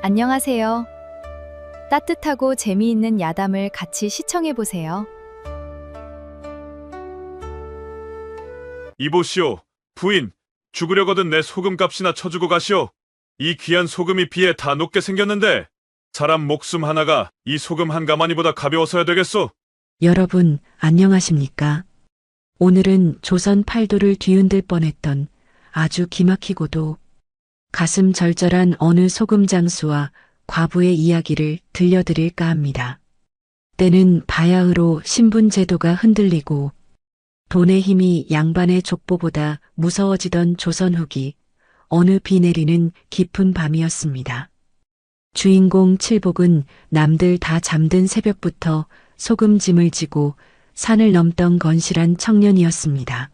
안녕하세요. 따뜻하고 재미있는 야담을 같이 시청해 보세요. 이보시오, 부인, 죽으려거든 내 소금값이나 쳐주고 가시오. 이 귀한 소금이 비에 다 녹게 생겼는데 사람 목숨 하나가 이 소금 한 가마니보다 가벼워서야 되겠소. 여러분, 안녕하십니까? 오늘은 조선 팔도를 뒤흔들 뻔했던 아주 기막히고도 가슴 절절한 어느 소금 장수와 과부의 이야기를 들려드릴까 합니다. 때는 바야흐로 신분 제도가 흔들리고 돈의 힘이 양반의 족보보다 무서워지던 조선 후기 어느 비 내리는 깊은 밤이었습니다. 주인공 칠복은 남들 다 잠든 새벽부터 소금짐을 지고 산을 넘던 건실한 청년이었습니다.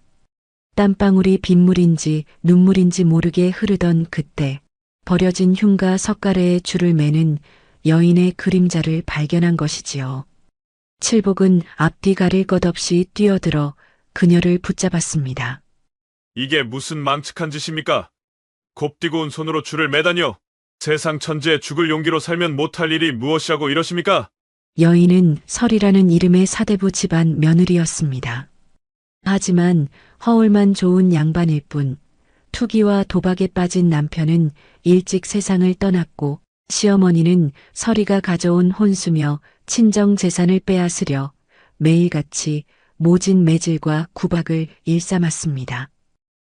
땀방울이 빗물인지 눈물인지 모르게 흐르던 그때 버려진 흉가 석가래에 줄을 매는 여인의 그림자를 발견한 것이지요. 칠복은 앞뒤 가릴 것 없이 뛰어들어 그녀를 붙잡았습니다. 이게 무슨 망측한 짓입니까? 곱디고 온 손으로 줄을 매다니요. 세상 천지에 죽을 용기로 살면 못할 일이 무엇이라고 이러십니까? 여인은 설이라는 이름의 사대부 집안 며느리였습니다. 하지만 허울만 좋은 양반일 뿐 투기와 도박에 빠진 남편은 일찍 세상을 떠났고 시어머니는 설이가 가져온 혼수며 친정 재산을 빼앗으려 매일같이 모진 매질과 구박을 일삼았습니다.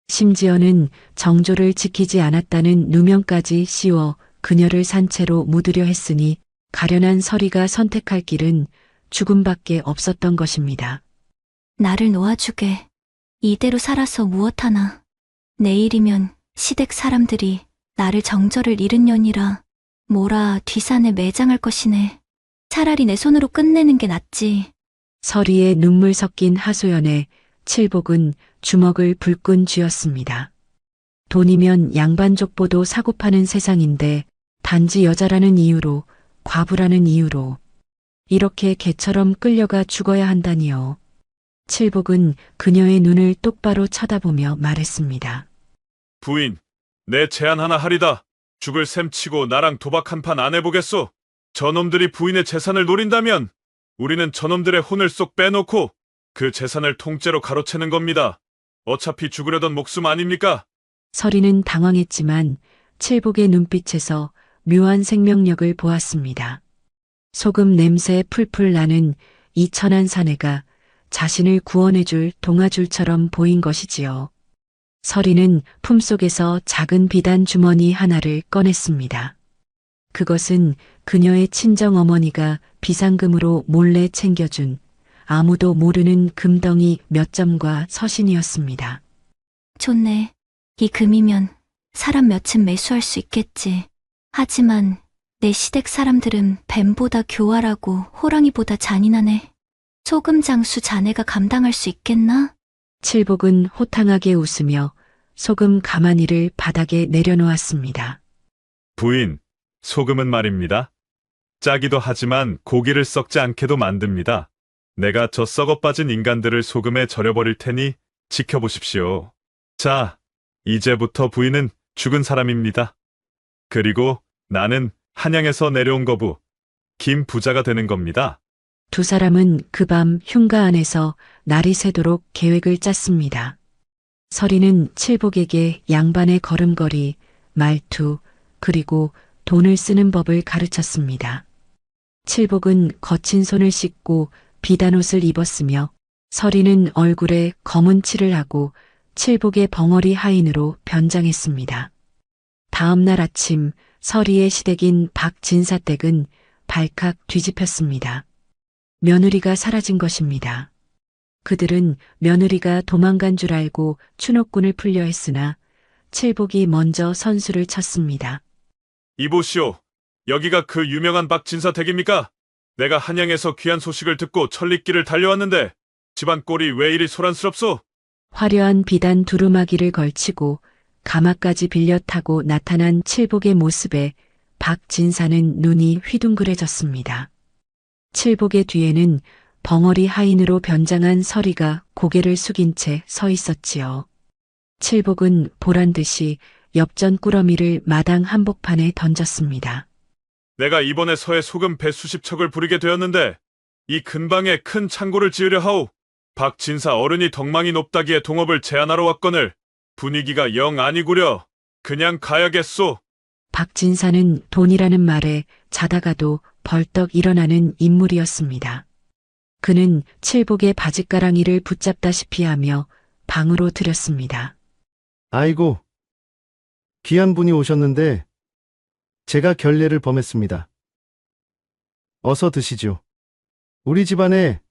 심지어는 정조를 지키지 않았다는 누명까지 씌워 그녀를 산채로 묻으려 했으니 가련한 설이가 선택할 길은 죽음밖에 없었던 것입니다. 나를 놓아주게. 이대로 살아서 무엇하나. 내일이면 시댁 사람들이 나를 정절을 잃은 년이라 뭐라 뒤산에 매장할 것이네. 차라리 내 손으로 끝내는 게 낫지. 설이의 눈물 섞인 하소연에 칠복은 주먹을 불끈 쥐었습니다. 돈이면 양반족보도 사고 파는 세상인데 단지 여자라는 이유로 과부라는 이유로 이렇게 개처럼 끌려가 죽어야 한다니요. 칠복은 그녀의 눈을 똑바로 쳐다보며 말했습니다. 부인, 내 제안 하나 하리다. 죽을 셈 치고 나랑 도박 한 판 안 해보겠소. 저놈들이 부인의 재산을 노린다면 우리는 저놈들의 혼을 쏙 빼놓고 그 재산을 통째로 가로채는 겁니다. 어차피 죽으려던 목숨 아닙니까? 설이는 당황했지만 칠복의 눈빛에서 묘한 생명력을 보았습니다. 소금 냄새 풀풀 나는 이 천한 사내가 자신을 구원해줄 동아줄처럼 보인 것이지요. 설이는 품속에서 작은 비단 주머니 하나를 꺼냈습니다. 그것은 그녀의 친정어머니가 비상금으로 몰래 챙겨준 아무도 모르는 금덩이 몇 점과 서신이었습니다. 좋네. 이 금이면 사람 몇은 매수할 수 있겠지. 하지만 내 시댁 사람들은 뱀보다 교활하고 호랑이보다 잔인하네. 소금 장수 자네가 감당할 수 있겠나? 칠복은 호탕하게 웃으며 소금 가마니를 바닥에 내려놓았습니다. 부인, 소금은 말입니다. 짜기도 하지만 고기를 썩지 않게도 만듭니다. 내가 저 썩어 빠진 인간들을 소금에 절여버릴 테니 지켜보십시오. 자, 이제부터 부인은 죽은 사람입니다. 그리고 나는 한양에서 내려온 거부, 김 부자가 되는 겁니다. 두 사람은 그 밤 흉가 안에서 날이 새도록 계획을 짰습니다. 설이는 칠복에게 양반의 걸음걸이, 말투, 그리고 돈을 쓰는 법을 가르쳤습니다. 칠복은 거친 손을 씻고 비단옷을 입었으며 설이는 얼굴에 검은 칠을 하고 칠복의 벙어리 하인으로 변장했습니다. 다음 날 아침 설이의 시댁인 박진사 댁은 발칵 뒤집혔습니다. 며느리가 사라진 것입니다. 그들은 며느리가 도망간 줄 알고 추노꾼을 풀려 했으나 칠복이 먼저 선수를 쳤습니다. 이보시오, 여기가 그 유명한 박진사 댁입니까? 내가 한양에서 귀한 소식을 듣고 천리길을 달려왔는데 집안 꼴이 왜 이리 소란스럽소? 화려한 비단 두루마기를 걸치고 가마까지 빌려 타고 나타난 칠복의 모습에 박진사는 눈이 휘둥그레졌습니다. 칠복의 뒤에는 벙어리 하인으로 변장한 설이가 고개를 숙인 채 서 있었지요. 칠복은 보란듯이 엽전 꾸러미를 마당 한복판에 던졌습니다. 내가 이번에 서해 소금 배 수십 척을 부리게 되었는데 이 근방에 큰 창고를 지으려 하오. 박 진사 어른이 덕망이 높다기에 동업을 제안하러 왔거늘 분위기가 영 아니구려. 그냥 가야겠소. 박 진사는 돈이라는 말에 자다가도 벌떡 일어나는 인물이었습니다. 그는 칠복의 바짓가랑이를 붙잡다시피 하며 방으로 들였습니다. 아이고, 귀한 분이 오셨는데 제가 결례를 범했습니다. 어서 드시죠. 우리 집안에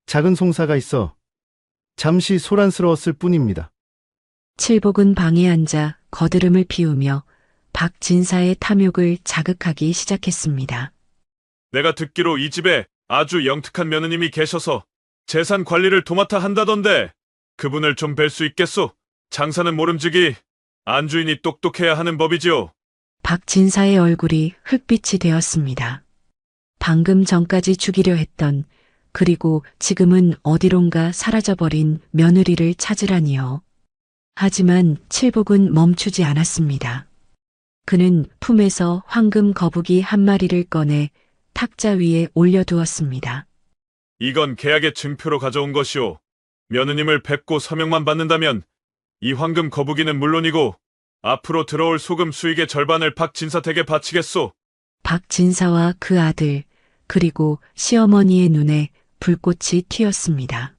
작은 송사가 있어 잠시 소란스러웠을 뿐입니다. 칠복은 방에 앉아 거드름을 피우며 박 진사의 탐욕을 자극하기 시작했습니다. 내가 듣기로 이 집에 아주 영특한 며느님이 계셔서 재산 관리를 도맡아 한다던데 그분을 좀 뵐 수 있겠소? 장사는 모름지기 안주인이 똑똑해야 하는 법이지요. 박 진사의 얼굴이 흑빛이 되었습니다. 방금 전까지 죽이려 했던, 그리고 지금은 어디론가 사라져버린 며느리를 찾으라니요. 하지만 칠복은 멈추지 않았습니다. 그는 품에서 황금 거북이 한 마리를 꺼내 탁자 위에 올려두었습니다. 이건 계약의 증표로 가져온 것이오. 며느님을 뵙고 서명만 받는다면 이 황금 거북이는 물론이고 앞으로 들어올 소금 수익의 절반을 박 진사 댁에 바치겠소. 박 진사와 그 아들, 그리고 시어머니의 눈에 불꽃이 튀었습니다.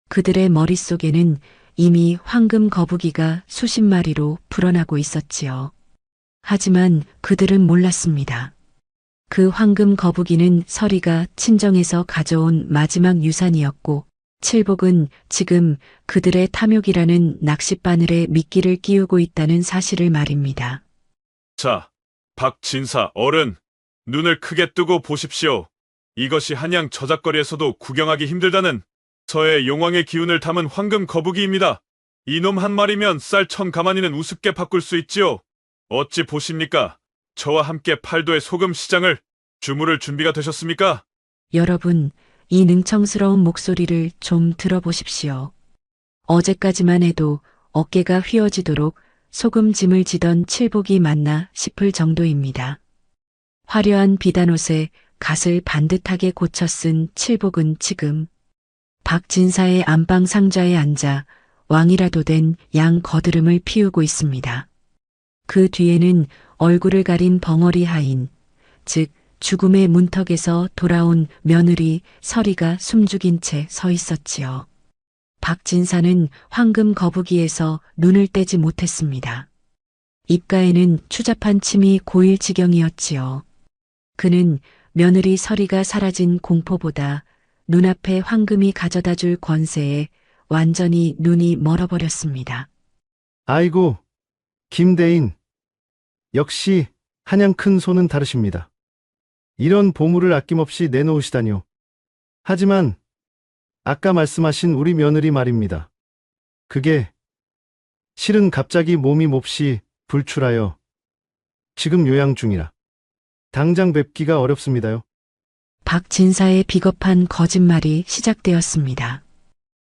그들의 머릿속에는 이미 황금 거북이가 수십 마리로 불어나고 있었지요. 하지만 그들은 몰랐습니다. 그 황금 거북이는 서리가 친정에서 가져온 마지막 유산이었고, 칠복은 지금 그들의 탐욕이라는 낚싯바늘에 미끼를 끼우고 있다는 사실을 말입니다. 자, 박 진사 어른, 눈을 크게 뜨고 보십시오. 이것이 한양 저작거리에서도 구경하기 힘들다는 서해 용왕의 기운을 담은 황금 거북이입니다. 이놈 한 마리면 쌀 1000가마니는 우습게 바꿀 수 있지요. 어찌 보십니까? 저와 함께 팔도의 소금 시장을 주무를 준비가 되셨습니까? 여러분, 이 능청스러운 목소리를 좀 들어보십시오. 어제까지만 해도 어깨가 휘어지도록 소금짐을 지던 칠복이 맞나 싶을 정도입니다. 화려한 비단옷에 갓을 반듯하게 고쳐 쓴 칠복은 지금 박 진사의 안방 상자에 앉아 왕이라도 된 양 거드름을 피우고 있습니다. 그 뒤에는 얼굴을 가린 벙어리 하인, 즉 죽음의 문턱에서 돌아온 며느리 서리가 숨죽인 채 서 있었지요. 박 진사는 황금 거북이에서 눈을 떼지 못했습니다. 입가에는 추잡한 침이 고일 지경이었지요. 그는 며느리 서리가 사라진 공포보다 눈앞에 황금이 가져다 줄 권세에 완전히 눈이 멀어버렸습니다. 아이고, 김대인. 역시 한양 큰 손은 다르십니다. 이런 보물을 아낌없이 내놓으시다니요. 하지만 아까 말씀하신 우리 며느리 말입니다. 그게 실은 갑자기 몸이 몹시 불출하여 지금 요양 중이라 당장 뵙기가 어렵습니다요. 박 진사의 비겁한 거짓말이 시작되었습니다.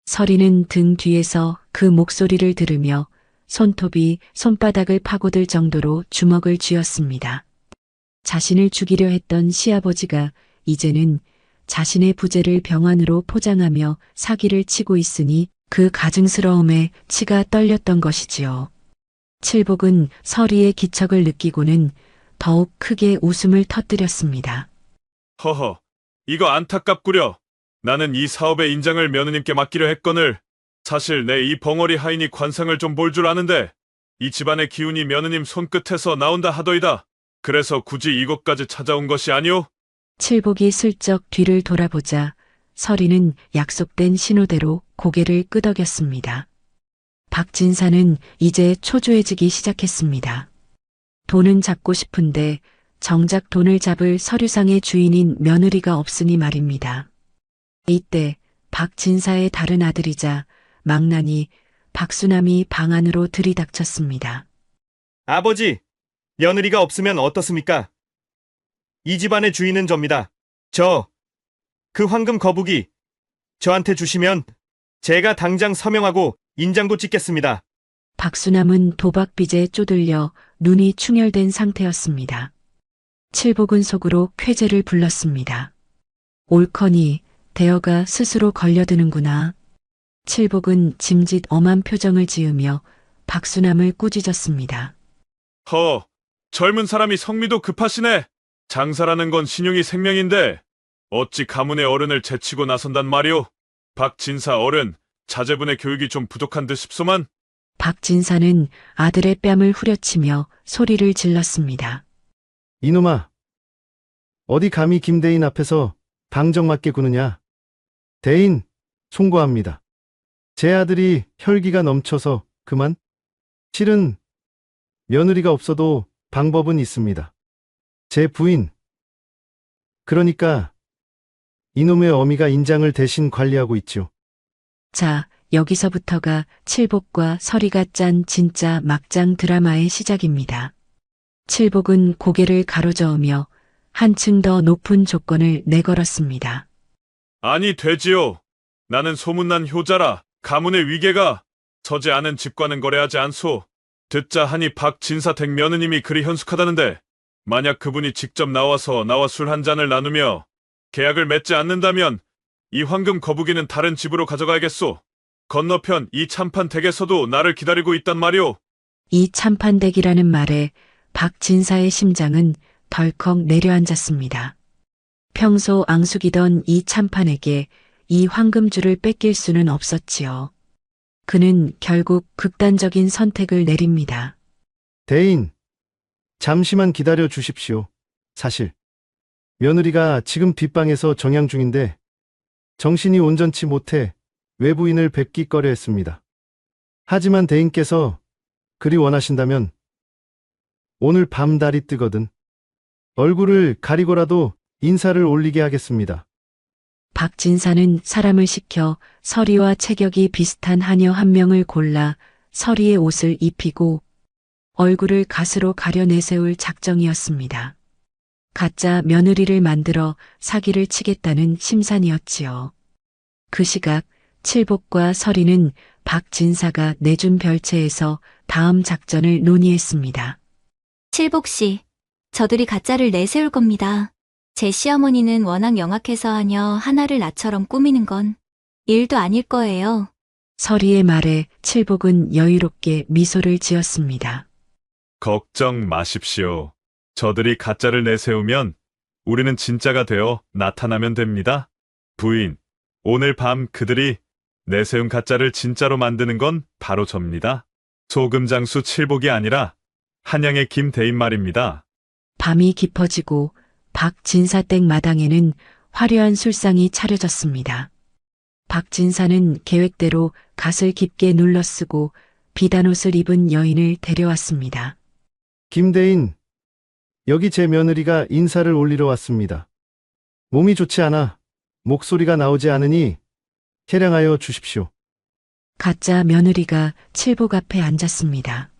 서리는 등 뒤에서 그 목소리를 들으며 손톱이 손바닥을 파고들 정도로 주먹을 쥐었습니다. 자신을 죽이려 했던 시아버지가 이제는 자신의 부재를 병환으로 포장하며 사기를 치고 있으니 그 가증스러움에 치가 떨렸던 것이지요. 칠복은 서리의 기척을 느끼고는 더욱 크게 웃음을 터뜨렸습니다. 허허, 이거 안타깝구려. 나는 이 사업의 인장을 며느님께 맡기려 했거늘 사실 내 이 벙어리 하인이 관상을 좀 볼 줄 아는데 이 집안의 기운이 며느님 손끝에서 나온다 하더이다. 그래서 굳이 이곳까지 찾아온 것이 아니오? 칠복이 슬쩍 뒤를 돌아보자 서리는 약속된 신호대로 고개를 끄덕였습니다. 박 진사는 이제 초조해지기 시작했습니다. 돈은 잡고 싶은데 정작 돈을 잡을 서류상의 주인인 며느리가 없으니 말입니다. 이때 박 진사의 다른 아들이자 망나니 박수남이 방 안으로 들이닥쳤습니다. 아버지, 며느리가 없으면 어떻습니까? 이 집안의 주인은 접니다. 그 황금 거북이 저한테 주시면 제가 당장 서명하고 인장도 찍겠습니다. 박수남은 도박빚에 쪼들려 눈이 충혈된 상태였습니다. 칠복은 속으로 쾌재를 불렀습니다. 옳거니 대여가 스스로 걸려드는구나. 칠복은 짐짓 엄한 표정을 지으며 박수남을 꾸짖었습니다. 허, 젊은 사람이 성미도 급하시네. 장사라는 건 신용이 생명인데 어찌 가문의 어른을 제치고 나선단 말이오. 박진사 어른, 자제분의 교육이 좀 부족한 듯 싶소만. 박진사는 아들의 뺨을 후려치며 소리를 질렀습니다. 이놈아, 어디 감히 김대인 앞에서 방정맞게 구느냐? 대인, 송구합니다. 제 아들이 혈기가 넘쳐서 그만? 실은 며느리가 없어도 방법은 있습니다. 제 부인, 그러니까 이놈의 어미가 인장을 대신 관리하고 있지요. 자, 여기서부터가 칠복과 서리가 짠 진짜 막장 드라마의 시작입니다. 칠복은 고개를 가로저으며 한층 더 높은 조건을 내걸었습니다. 아니 되지요. 나는 소문난 효자라 가문의 위계가 서지 않은 집과는 거래하지 않소. 듣자 하니 박진사 댁 며느님이 그리 현숙하다는데 만약 그분이 직접 나와서 나와 술 한 잔을 나누며 계약을 맺지 않는다면 이 황금 거북이는 다른 집으로 가져가야겠소. 건너편 이 참판 댁에서도 나를 기다리고 있단 말이오. 이 참판댁이라는 말에 박진사의 심장은 덜컥 내려앉았습니다. 평소 앙숙이던 이 참판에게 이 황금줄을 뺏길 수는 없었지요. 그는 결국 극단적인 선택을 내립니다. 대인, 잠시만 기다려 주십시오. 사실 며느리가 지금 뒷방에서 정양 중인데 정신이 온전치 못해 외부인을 뵙기 꺼려했습니다. 하지만 대인께서 그리 원하신다면 오늘 밤 달이 뜨거든 얼굴을 가리고라도 인사를 올리게 하겠습니다. 박진사는 사람을 시켜 서리와 체격이 비슷한 하녀 한 명을 골라 서리의 옷을 입히고 얼굴을 갓으로 가려 내세울 작정이었습니다. 가짜 며느리를 만들어 사기를 치겠다는 심산이었지요. 그 시각 칠복과 서리는 박진사가 내준 별채에서 다음 작전을 논의했습니다. 칠복 씨, 저들이 가짜를 내세울 겁니다. 제 시어머니는 워낙 영악해서 하녀 하나를 나처럼 꾸미는 건 일도 아닐 거예요. 서리의 말에 칠복은 여유롭게 미소를 지었습니다. 걱정 마십시오. 저들이 가짜를 내세우면 우리는 진짜가 되어 나타나면 됩니다. 부인, 오늘 밤 그들이 내세운 가짜를 진짜로 만드는 건 바로 접니다. 소금장수 칠복이 아니라 한양의 김대인 말입니다. 밤이 깊어지고 박진사댁 마당에는 화려한 술상이 차려졌습니다. 박진사는 계획대로 갓을 깊게 눌러쓰고 비단옷을 입은 여인을 데려왔습니다. 김대인, 여기 제 며느리가 인사를 올리러 왔습니다. 몸이 좋지 않아 목소리가 나오지 않으니 해량하여 주십시오. 가짜 며느리가 칠복 앞에 앉았습니다.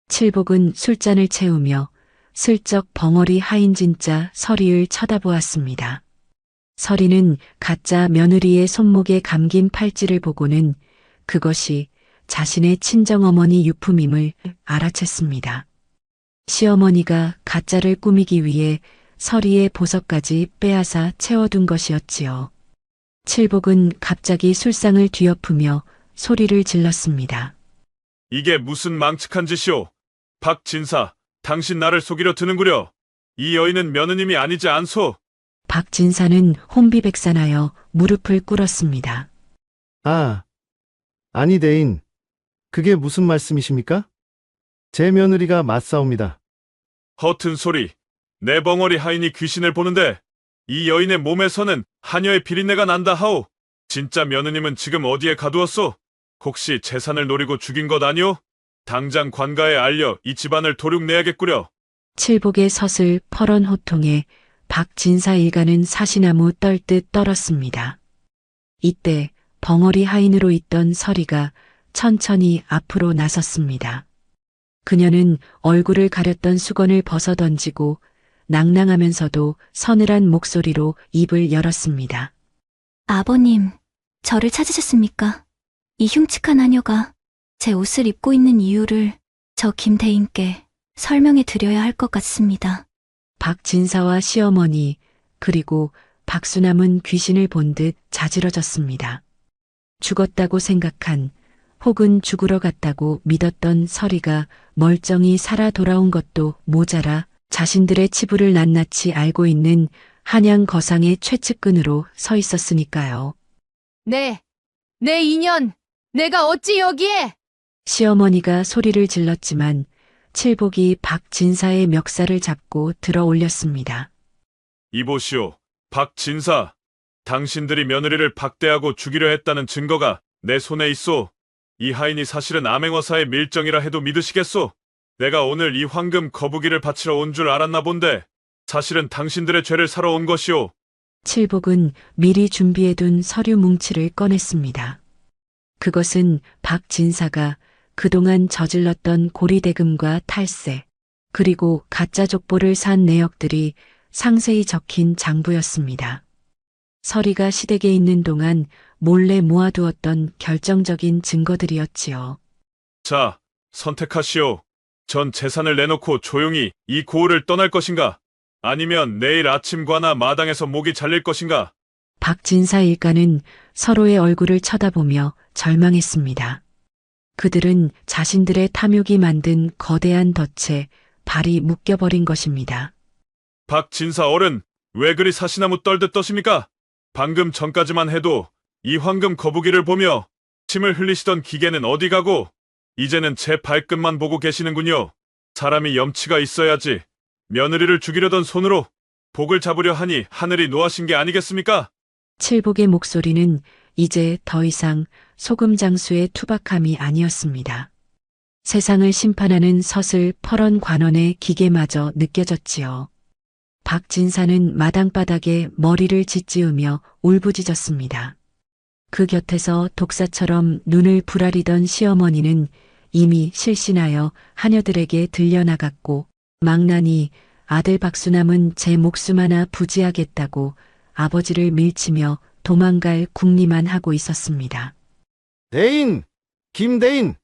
칠복은 술잔을 채우며 슬쩍 벙어리 하인 진짜 서리를 쳐다보았습니다. 서리는 가짜 며느리의 손목에 감긴 팔찌를 보고는 그것이 자신의 친정어머니 유품임을 알아챘습니다. 시어머니가 가짜를 꾸미기 위해 서리의 보석까지 빼앗아 채워둔 것이었지요. 칠복은 갑자기 술상을 뒤엎으며 소리를 질렀습니다. 이게 무슨 망측한 짓이오. 박진사, 당신 나를 속이려 드는구려. 이 여인은 며느님이 아니지 않소. 박진사는 혼비백산하여 무릎을 꿇었습니다. 아니 대인, 그게 무슨 말씀이십니까? 제 며느리가 맞사옵니다. 허튼 소리. 내 벙어리 하인이 귀신을 보는데 이 여인의 몸에서는 하녀의 비린내가 난다 하오. 진짜 며느님은 지금 어디에 가두었소? 혹시 재산을 노리고 죽인 것 아니오? 당장 관가에 알려 이 집안을 도륙내야겠구려. 칠복의 서슬 퍼런 호통에 박진사 일가는 사시나무 떨듯 떨었습니다. 이때 벙어리 하인으로 있던 서리가 천천히 앞으로 나섰습니다. 그녀는 얼굴을 가렸던 수건을 벗어던지고 낭낭하면서도 서늘한 목소리로 입을 열었습니다. 아버님, 저를 찾으셨습니까? 이 흉측한 하녀가 제 옷을 입고 있는 이유를 저 김대인께 설명해 드려야 할 것 같습니다. 박진사와 시어머니 그리고 박수남은 귀신을 본 듯 자지러졌습니다. 죽었다고 생각한 혹은 죽으러 갔다고 믿었던 서리가 멀쩡히 살아 돌아온 것도 모자라 자신들의 치부를 낱낱이 알고 있는 한양 거상의 최측근으로 서 있었으니까요. 내 인연, 내가 어찌 여기에? 시어머니가 소리를 질렀지만 칠복이 박진사의 멱살을 잡고 들어 올렸습니다. 이보시오, 박진사. 당신들이 며느리를 박대하고 죽이려 했다는 증거가 내 손에 있소. 이 하인이 사실은 암행어사의 밀정이라 해도 믿으시겠소? 내가 오늘 이 황금 거북이를 바치러 온 줄 알았나 본데 사실은 당신들의 죄를 사러 온 것이오. 칠복은 미리 준비해둔 서류 뭉치를 꺼냈습니다. 그것은 박진사가 그동안 저질렀던 고리대금과 탈세, 그리고 가짜 족보를 산 내역들이 상세히 적힌 장부였습니다. 서리가 시댁에 있는 동안 몰래 모아두었던 결정적인 증거들이었지요. 자, 선택하시오. 전 재산을 내놓고 조용히 이 고을을 떠날 것인가? 아니면 내일 아침과나 마당에서 목이 잘릴 것인가? 박진사 일가는 서로의 얼굴을 쳐다보며 절망했습니다. 그들은 자신들의 탐욕이 만든 거대한 덫에 발이 묶여버린 것입니다. 박진사 어른, 왜 그리 사시나무 떨듯 떠십니까? 방금 전까지만 해도 이 황금 거북이를 보며 침을 흘리시던 기계는 어디 가고 이제는 제 발끝만 보고 계시는군요. 사람이 염치가 있어야지. 며느리를 죽이려던 손으로 복을 잡으려 하니 하늘이 노하신 게 아니겠습니까? 칠복의 목소리는 이제 더 이상 소금장수의 투박함이 아니었습니다. 세상을 심판하는 서슬 퍼런 관원의 기계마저 느껴졌지요. 박진사는 마당바닥에 머리를 짓지으며 울부짖었습니다. 그 곁에서 독사처럼 눈을 부라리던 시어머니는 이미 실신하여 하녀들에게 들려나갔고 망나니 아들 박수남은 제 목숨 하나 부지하겠다고 아버지를 밀치며 도망갈 궁리만 하고 있었습니다. 대인, 김대인,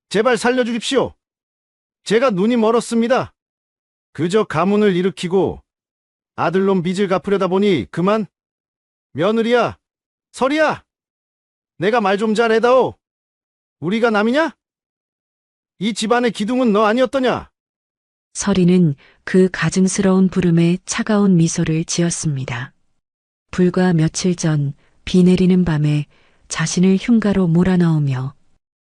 제발 살려주십시오. 제가 눈이 멀었습니다. 그저 가문을 일으키고 아들놈 빚을 갚으려다 보니 그만. 며느리야, 설이야, 내가 말 좀 잘해다오. 우리가 남이냐? 이 집안의 기둥은 너 아니었더냐? 서리는 그 가증스러운 부름에 차가운 미소를 지었습니다. 불과 며칠 전 비 내리는 밤에 자신을 흉가로 몰아넣으며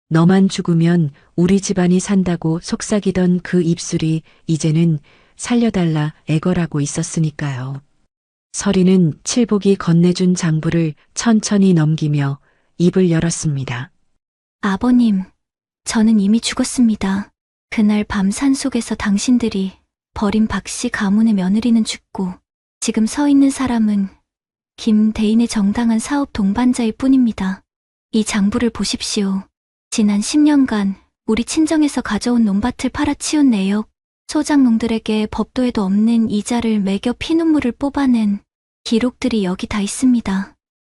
너만 죽으면 우리 집안이 산다고 속삭이던 그 입술이 이제는 살려달라 애걸하고 있었으니까요. 서리는 칠복이 건네준 장부를 천천히 넘기며 입을 열었습니다. 아버님, 저는 이미 죽었습니다. 그날 밤 산속에서 당신들이 버린 박씨 가문의 며느리는 죽고 지금 서 있는 사람은 김대인의 정당한 사업 동반자일 뿐입니다. 이 장부를 보십시오. 지난 10년간 우리 친정에서 가져온 논밭을 팔아치운 내역, 소작농들에게 법도에도 없는 이자를 매겨 피눈물을 뽑아낸 기록들이 여기 다 있습니다.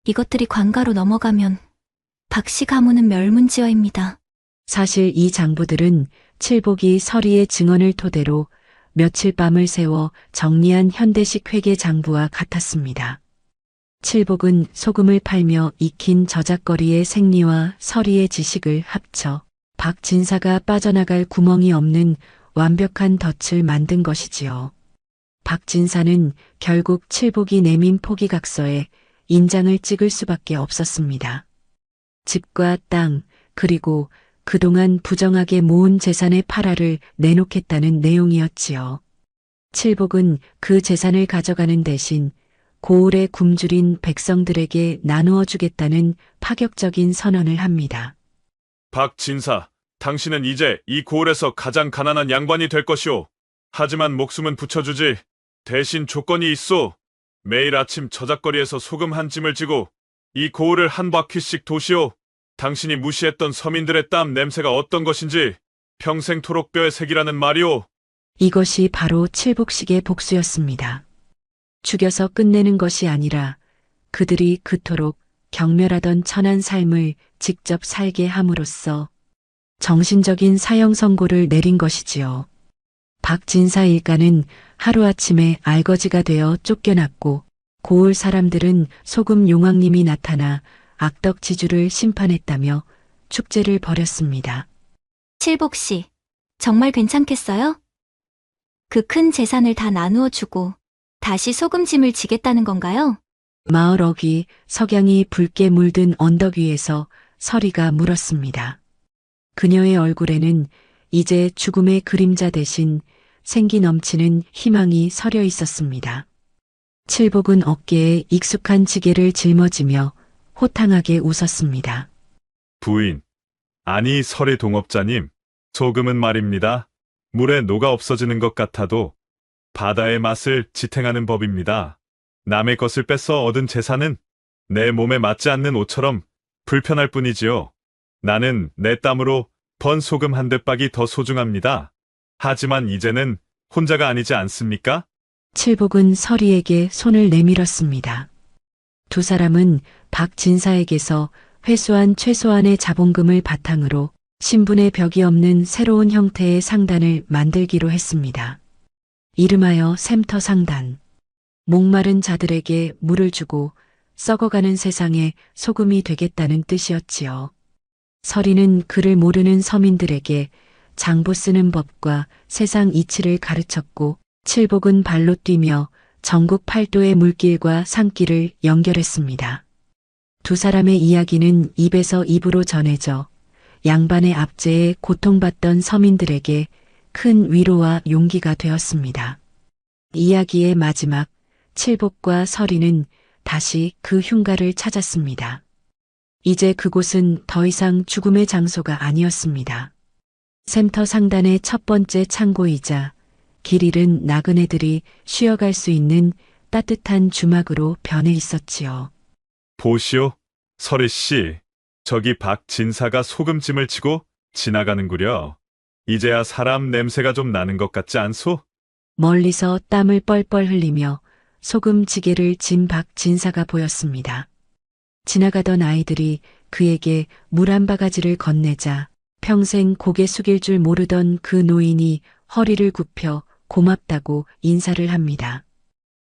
이것들이 관가로 넘어가면 박씨 가문은 멸문지어입니다. 사실 이 장부들은 칠복이 서리의 증언을 토대로 며칠 밤을 새워 정리한 현대식 회계 장부와 같았습니다. 칠복은 소금을 팔며 익힌 저작거리의 생리와 서리의 지식을 합쳐 박진사가 빠져나갈 구멍이 없는 완벽한 덫을 만든 것이지요. 박진사는 결국 칠복이 내민 포기각서에 인장을 찍을 수밖에 없었습니다. 집과 땅, 그리고 그동안 부정하게 모은 재산의 8화를 내놓겠다는 내용이었지요. 칠복은 그 재산을 가져가는 대신 고을에 굶주린 백성들에게 나누어 주겠다는 파격적인 선언을 합니다. 박진사, 당신은 이제 이 고을에서 가장 가난한 양반이 될 것이오. 하지만 목숨은 붙여주지. 대신 조건이 있소. 매일 아침 저작거리에서 소금 한 짐을 지고 이 고을을 한 바퀴씩 도시오. 당신이 무시했던 서민들의 땀 냄새가 어떤 것인지 평생토록 뼈에 새기라는 말이오. 이것이 바로 칠복식의 복수였습니다. 죽여서 끝내는 것이 아니라 그들이 그토록 경멸하던 천한 삶을 직접 살게 함으로써 정신적인 사형 선고를 내린 것이지요. 박진사 일가는 하루아침에 알거지가 되어 쫓겨났고 고을 사람들은 소금 용왕님이 나타나 악덕지주를 심판했다며 축제를 벌였습니다. 칠복 씨, 정말 괜찮겠어요? 그 큰 재산을 다 나누어 주고 다시 소금짐을 지겠다는 건가요? 마을 어귀 석양이 붉게 물든 언덕 위에서 서리가 물었습니다. 그녀의 얼굴에는 이제 죽음의 그림자 대신 생기 넘치는 희망이 서려 있었습니다. 칠복은 어깨에 익숙한 지게를 짊어지며 호탕하게 웃었습니다. 부인, 아니 설의 동업자님, 소금은 말입니다. 물에 녹아 없어지는 것 같아도 바다의 맛을 지탱하는 법입니다. 남의 것을 뺏어 얻은 재산은 내 몸에 맞지 않는 옷처럼 불편할 뿐이지요. 나는 내 땀으로 번 소금 한 대박이 더 소중합니다. 하지만 이제는 혼자가 아니지 않습니까? 칠복은 서리에게 손을 내밀었습니다. 두 사람은 박진사에게서 회수한 최소한의 자본금을 바탕으로 신분의 벽이 없는 새로운 형태의 상단을 만들기로 했습니다. 이름하여 샘터 상단. 목마른 자들에게 물을 주고 썩어가는 세상에 소금이 되겠다는 뜻이었지요. 서리는 글을 모르는 서민들에게 장부 쓰는 법과 세상 이치를 가르쳤고 칠복은 발로 뛰며 전국 팔도의 물길과 산길을 연결했습니다. 두 사람의 이야기는 입에서 입으로 전해져 양반의 압제에 고통받던 서민들에게 큰 위로와 용기가 되었습니다. 이야기의 마지막, 칠복과 서리는 다시 그 흉가를 찾았습니다. 이제 그곳은 더 이상 죽음의 장소가 아니었습니다. 샘터 상단의 첫 번째 창고이자 길 잃은 나그네들이 쉬어갈 수 있는 따뜻한 주막으로 변해 있었지요. 보시오, 설희 씨. 저기 박진사가 소금짐을 치고 지나가는구려. 이제야 사람 냄새가 좀 나는 것 같지 않소? 멀리서 땀을 뻘뻘 흘리며 소금 지게를 진 박진사가 보였습니다. 지나가던 아이들이 그에게 물 한 바가지를 건네자 평생 고개 숙일 줄 모르던 그 노인이 허리를 굽혀 고맙다고 인사를 합니다.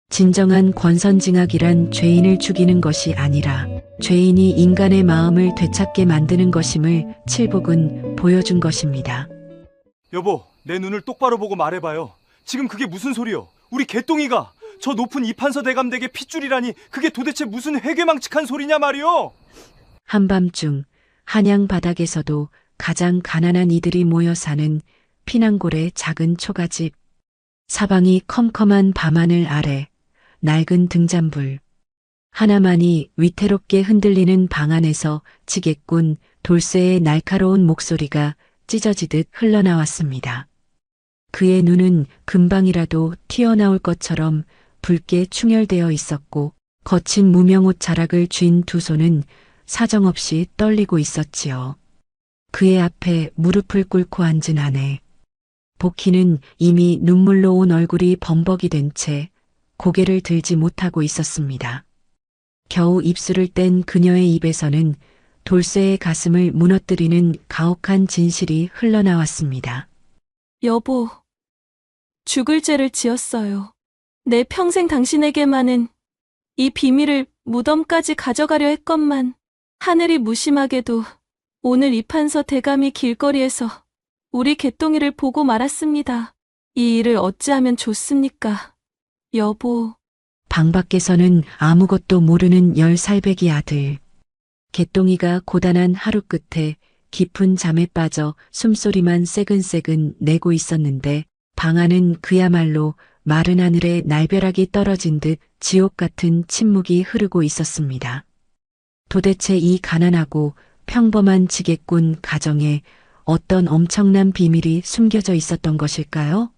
진정한 권선징악이란 죄인을 죽이는 것이 아니라 죄인이 인간의 마음을 되찾게 만드는 것임을 칠복은 보여준 것입니다. 여보, 내 눈을 똑바로 보고 말해봐요. 지금 그게 무슨 소리요? 우리 개똥이가 저 높은 이판서 대감댁의 핏줄이라니 그게 도대체 무슨 회괴망측한 소리냐 말이요? 한밤중 한양 바닥에서도 가장 가난한 이들이 모여 사는 피난골의 작은 초가집. 사방이 컴컴한 밤하늘 아래 낡은 등잔불. 하나만이 위태롭게 흔들리는 방 안에서 지게꾼 돌쇠의 날카로운 목소리가 찢어지듯 흘러나왔습니다. 그의 눈은 금방이라도 튀어나올 것처럼 붉게 충혈되어 있었고 거친 무명옷 자락을 쥔 두 손은 사정없이 떨리고 있었지요. 그의 앞에 무릎을 꿇고 앉은 아내. 복희는 이미 눈물로 온 얼굴이 범벅이 된 채 고개를 들지 못하고 있었습니다. 겨우 입술을 뗀 그녀의 입에서는 돌쇠의 가슴을 무너뜨리는 가혹한 진실이 흘러나왔습니다. 여보, 죽을 죄를 지었어요. 내 평생 당신에게만은 이 비밀을 무덤까지 가져가려 했건만 하늘이 무심하게도 오늘 이판서 대감이 길거리에서 우리 개똥이를 보고 말았습니다. 이 일을 어찌하면 좋습니까? 여보. 방 밖에서는 아무것도 모르는 10살배기 아들. 개똥이가 고단한 하루 끝에 깊은 잠에 빠져 숨소리만 새근새근 내고 있었는데 방 안은 그야말로 마른 하늘에 날벼락이 떨어진 듯 지옥 같은 침묵이 흐르고 있었습니다. 도대체 이 가난하고 평범한 지게꾼 가정에 어떤 엄청난 비밀이 숨겨져 있었던 것일까요?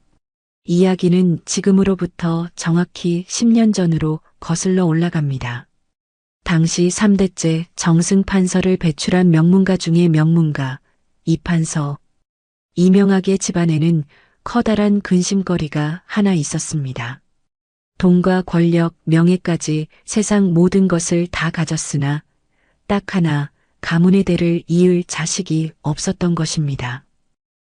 이야기는 지금으로부터 정확히 10년 전으로 거슬러 올라갑니다. 당시 3대째 정승판서를 배출한 명문가 중의 명문가, 이판서. 이명학의 집안에는 커다란 근심거리가 하나 있었습니다. 돈과 권력, 명예까지 세상 모든 것을 다 가졌으나 딱 하나 가문의 대를 이을 자식이 없었던 것입니다.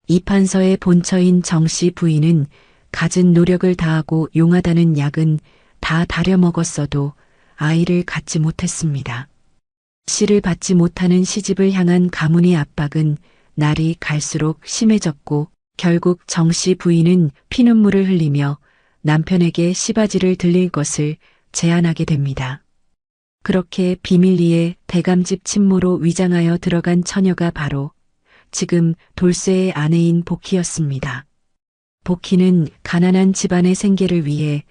이 판서의 본처인 정씨 부인은 갖은 노력을 다하고 용하다는 약은 다 다려 먹었어도 아이를 갖지 못했습니다. 씨를 받지 못하는 시집을 향한 가문의 압박은 날이 갈수록 심해졌고 결국 정씨 부인은 피눈물을 흘리며 남편에게 시바지를 들릴 것을 제안하게 됩니다. 그렇게 비밀리에 대감집 친모로 위장하여 들어간 처녀가 바로 지금 돌쇠의 아내인 복희였습니다. 복희는 가난한 집안의 생계를 위해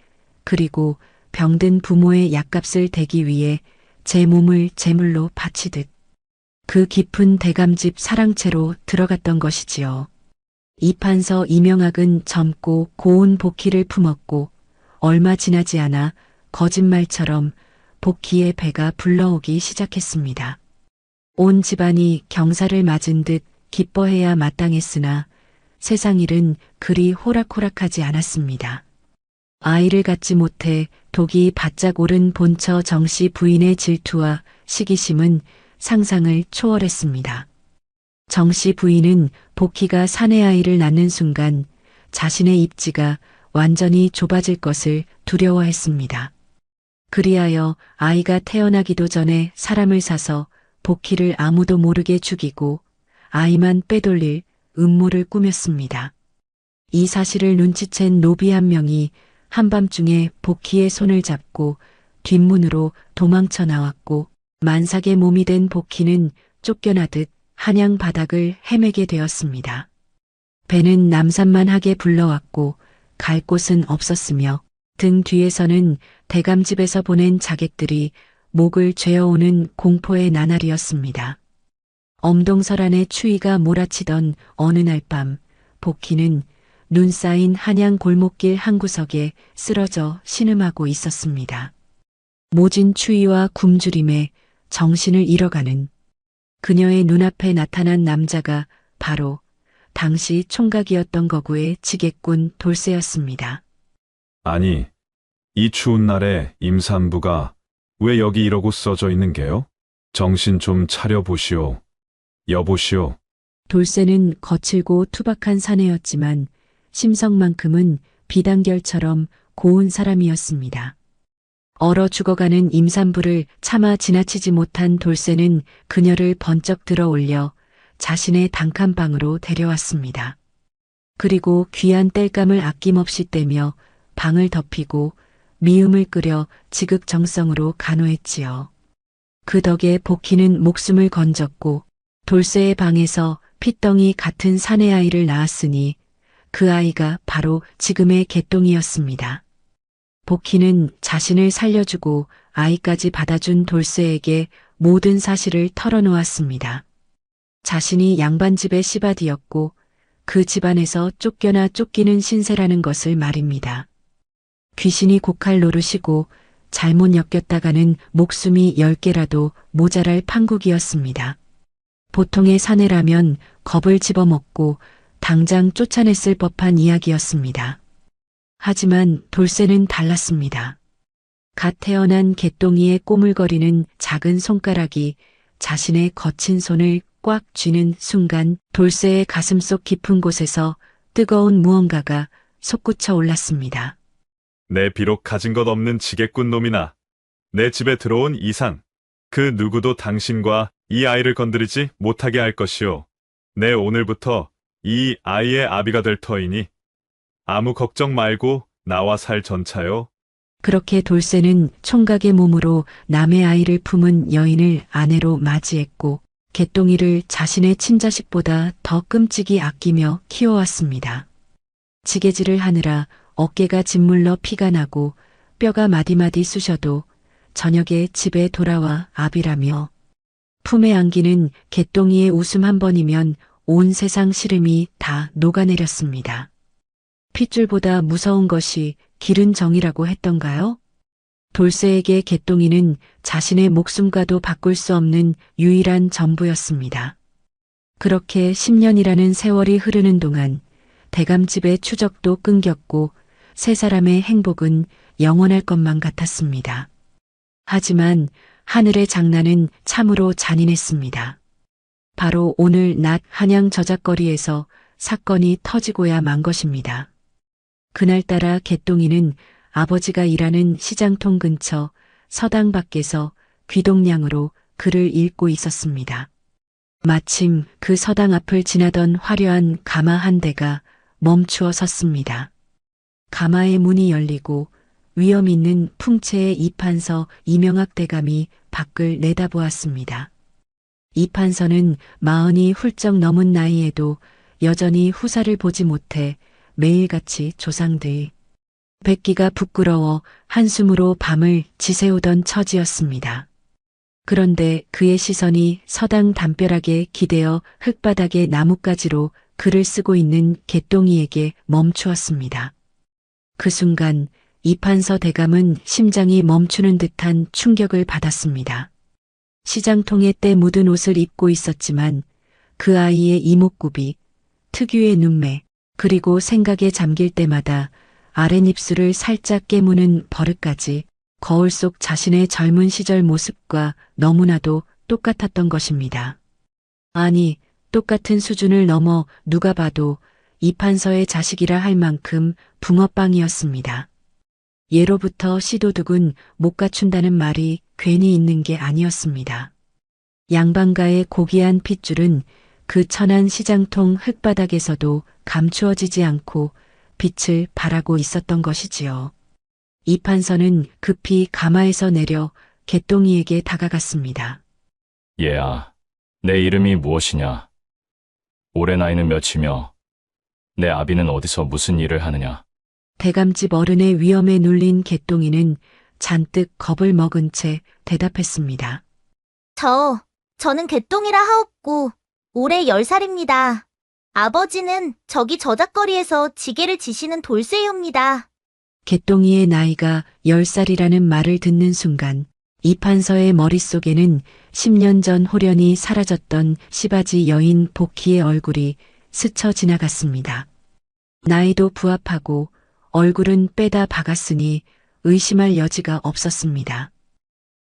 그리고 병든 부모의 약값을 대기 위해 제 몸을 제물로 바치듯 그 깊은 대감집 사랑채로 들어갔던 것이지요. 이판서 이명학은 젊고 고운 복희를 품었고 얼마 지나지 않아 거짓말처럼 복희의 배가 불러오기 시작했습니다. 온 집안이 경사를 맞은 듯 기뻐해야 마땅했으나 세상 일은 그리 호락호락하지 않았습니다. 아이를 갖지 못해 독이 바짝 오른 본처 정씨 부인의 질투와 시기심은 상상을 초월했습니다. 정씨 부인은 복희가 사내 아이를 낳는 순간 자신의 입지가 완전히 좁아질 것을 두려워했습니다. 그리하여 아이가 태어나기도 전에 사람을 사서 복희를 아무도 모르게 죽이고 아이만 빼돌릴 음모를 꾸몄습니다. 이 사실을 눈치챈 노비 한 명이 한밤중에 복희의 손을 잡고 뒷문으로 도망쳐 나왔고 만삭의 몸이 된 복희는 쫓겨나듯 한양 바닥을 헤매게 되었습니다. 배는 남산만하게 불러왔고 갈 곳은 없었으며 등 뒤에서는 대감집에서 보낸 자객들이 목을 죄어오는 공포의 나날이었습니다. 엄동설안의 추위가 몰아치던 어느 날 밤 복희는 눈 쌓인 한양 골목길 한 구석에 쓰러져 신음하고 있었습니다. 모진 추위와 굶주림에 정신을 잃어가는 그녀의 눈앞에 나타난 남자가 바로 당시 총각이었던 거구의 지객꾼 돌쇠였습니다. 아니, 이 추운 날에 임산부가 왜 여기 이러고 써져 있는 게요? 정신 좀 차려보시오. 여보시오. 돌쇠는 거칠고 투박한 사내였지만 심성만큼은 비단결처럼 고운 사람이었습니다. 얼어 죽어가는 임산부를 차마 지나치지 못한 돌쇠는 그녀를 번쩍 들어 올려 자신의 단칸방으로 데려왔습니다. 그리고 귀한 땔감을 아낌없이 떼며 방을 덮이고 미음을 끓여 지극정성으로 간호했지요. 그 덕에 복희는 목숨을 건졌고 돌쇠의 방에서 핏덩이 같은 사내 아이를 낳았으니 그 아이가 바로 지금의 개똥이었습니다. 복희는 자신을 살려주고 아이까지 받아준 돌쇠에게 모든 사실을 털어놓았습니다. 자신이 양반집의 시바디였고 그 집안에서 쫓겨나 쫓기는 신세라는 것을 말입니다. 귀신이 곡할 노릇이고 잘못 엮였다가는 목숨이 10개라도 모자랄 판국이었습니다. 보통의 사내라면 겁을 집어먹고 당장 쫓아냈을 법한 이야기였습니다. 하지만 돌쇠는 달랐습니다. 갓 태어난 개똥이의 꼬물거리는 작은 손가락이 자신의 거친 손을 꽉 쥐는 순간 돌쇠의 가슴속 깊은 곳에서 뜨거운 무언가가 솟구쳐 올랐습니다. 내 비록 가진 것 없는 지게꾼 놈이나 내 집에 들어온 이상 그 누구도 당신과 이 아이를 건드리지 못하게 할 것이오. 내 오늘부터 이 아이의 아비가 될 터이니 아무 걱정 말고 나와 살 전차요. 그렇게 돌쇠는 총각의 몸으로 남의 아이를 품은 여인을 아내로 맞이했고 개똥이를 자신의 친자식보다 더 끔찍이 아끼며 키워왔습니다. 지게질을 하느라 어깨가 짓물러 피가 나고 뼈가 마디마디 쑤셔도 저녁에 집에 돌아와 아비라며 품에 안기는 개똥이의 웃음 한 번이면 온 세상 시름이 다 녹아내렸습니다. 핏줄보다 무서운 것이 기른 정이라고 했던가요? 돌쇠에게 개똥이는 자신의 목숨과도 바꿀 수 없는 유일한 전부였습니다. 그렇게 10년이라는 세월이 흐르는 동안 대감집의 추적도 끊겼고 세 사람의 행복은 영원할 것만 같았습니다. 하지만 하늘의 장난은 참으로 잔인했습니다. 바로 오늘 낮 한양 저작거리에서 사건이 터지고야 만 것입니다. 그날따라 개똥이는 아버지가 일하는 시장통 근처 서당 밖에서 귀동냥으로 글을 읽고 있었습니다. 마침 그 서당 앞을 지나던 화려한 가마 한 대가 멈추어 섰습니다. 가마의 문이 열리고 위엄 있는 풍채의 이판서 이명학 대감이 밖을 내다보았습니다. 이판서는 40이 훌쩍 넘은 나이에도 여전히 후사를 보지 못해 매일같이 조상들 뵙기가 부끄러워 한숨으로 밤을 지새우던 처지였습니다. 그런데 그의 시선이 서당 담벼락에 기대어 흙바닥에 나뭇가지로 글을 쓰고 있는 개똥이에게 멈추었습니다. 그 순간 이판서 대감은 심장이 멈추는 듯한 충격을 받았습니다. 시장통에 때 묻은 옷을 입고 있었지만 그 아이의 이목구비, 특유의 눈매, 그리고 생각에 잠길 때마다 아랫입술을 살짝 깨무는 버릇까지 거울 속 자신의 젊은 시절 모습과 너무나도 똑같았던 것입니다. 아니, 똑같은 수준을 넘어 누가 봐도 이판서의 자식이라 할 만큼 붕어빵이었습니다. 예로부터 씨도둑은 못 갖춘다는 말이 괜히 있는 게 아니었습니다. 양반가의 고귀한 핏줄은 그 천한 시장통 흙바닥에서도 감추어지지 않고 빛을 발하고 있었던 것이지요. 이판서는 급히 가마에서 내려 개똥이에게 다가갔습니다. 얘야, 내 이름이 무엇이냐? 올해 나이는 몇이며 내 아비는 어디서 무슨 일을 하느냐? 대감집 어른의 위엄에 눌린 개똥이는 잔뜩 겁을 먹은 채 대답했습니다. 저는 개똥이라 하옵고 올해 10살입니다. 아버지는 저기 저작거리에서 지게를 지시는 돌쇠이옵니다. 개똥이의 나이가 10살이라는 말을 듣는 순간 이판서의 머릿속에는 10년 전 홀연히 사라졌던 시바지 여인 복희의 얼굴이 스쳐 지나갔습니다. 나이도 부합하고 얼굴은 빼다 박았으니 의심할 여지가 없었습니다.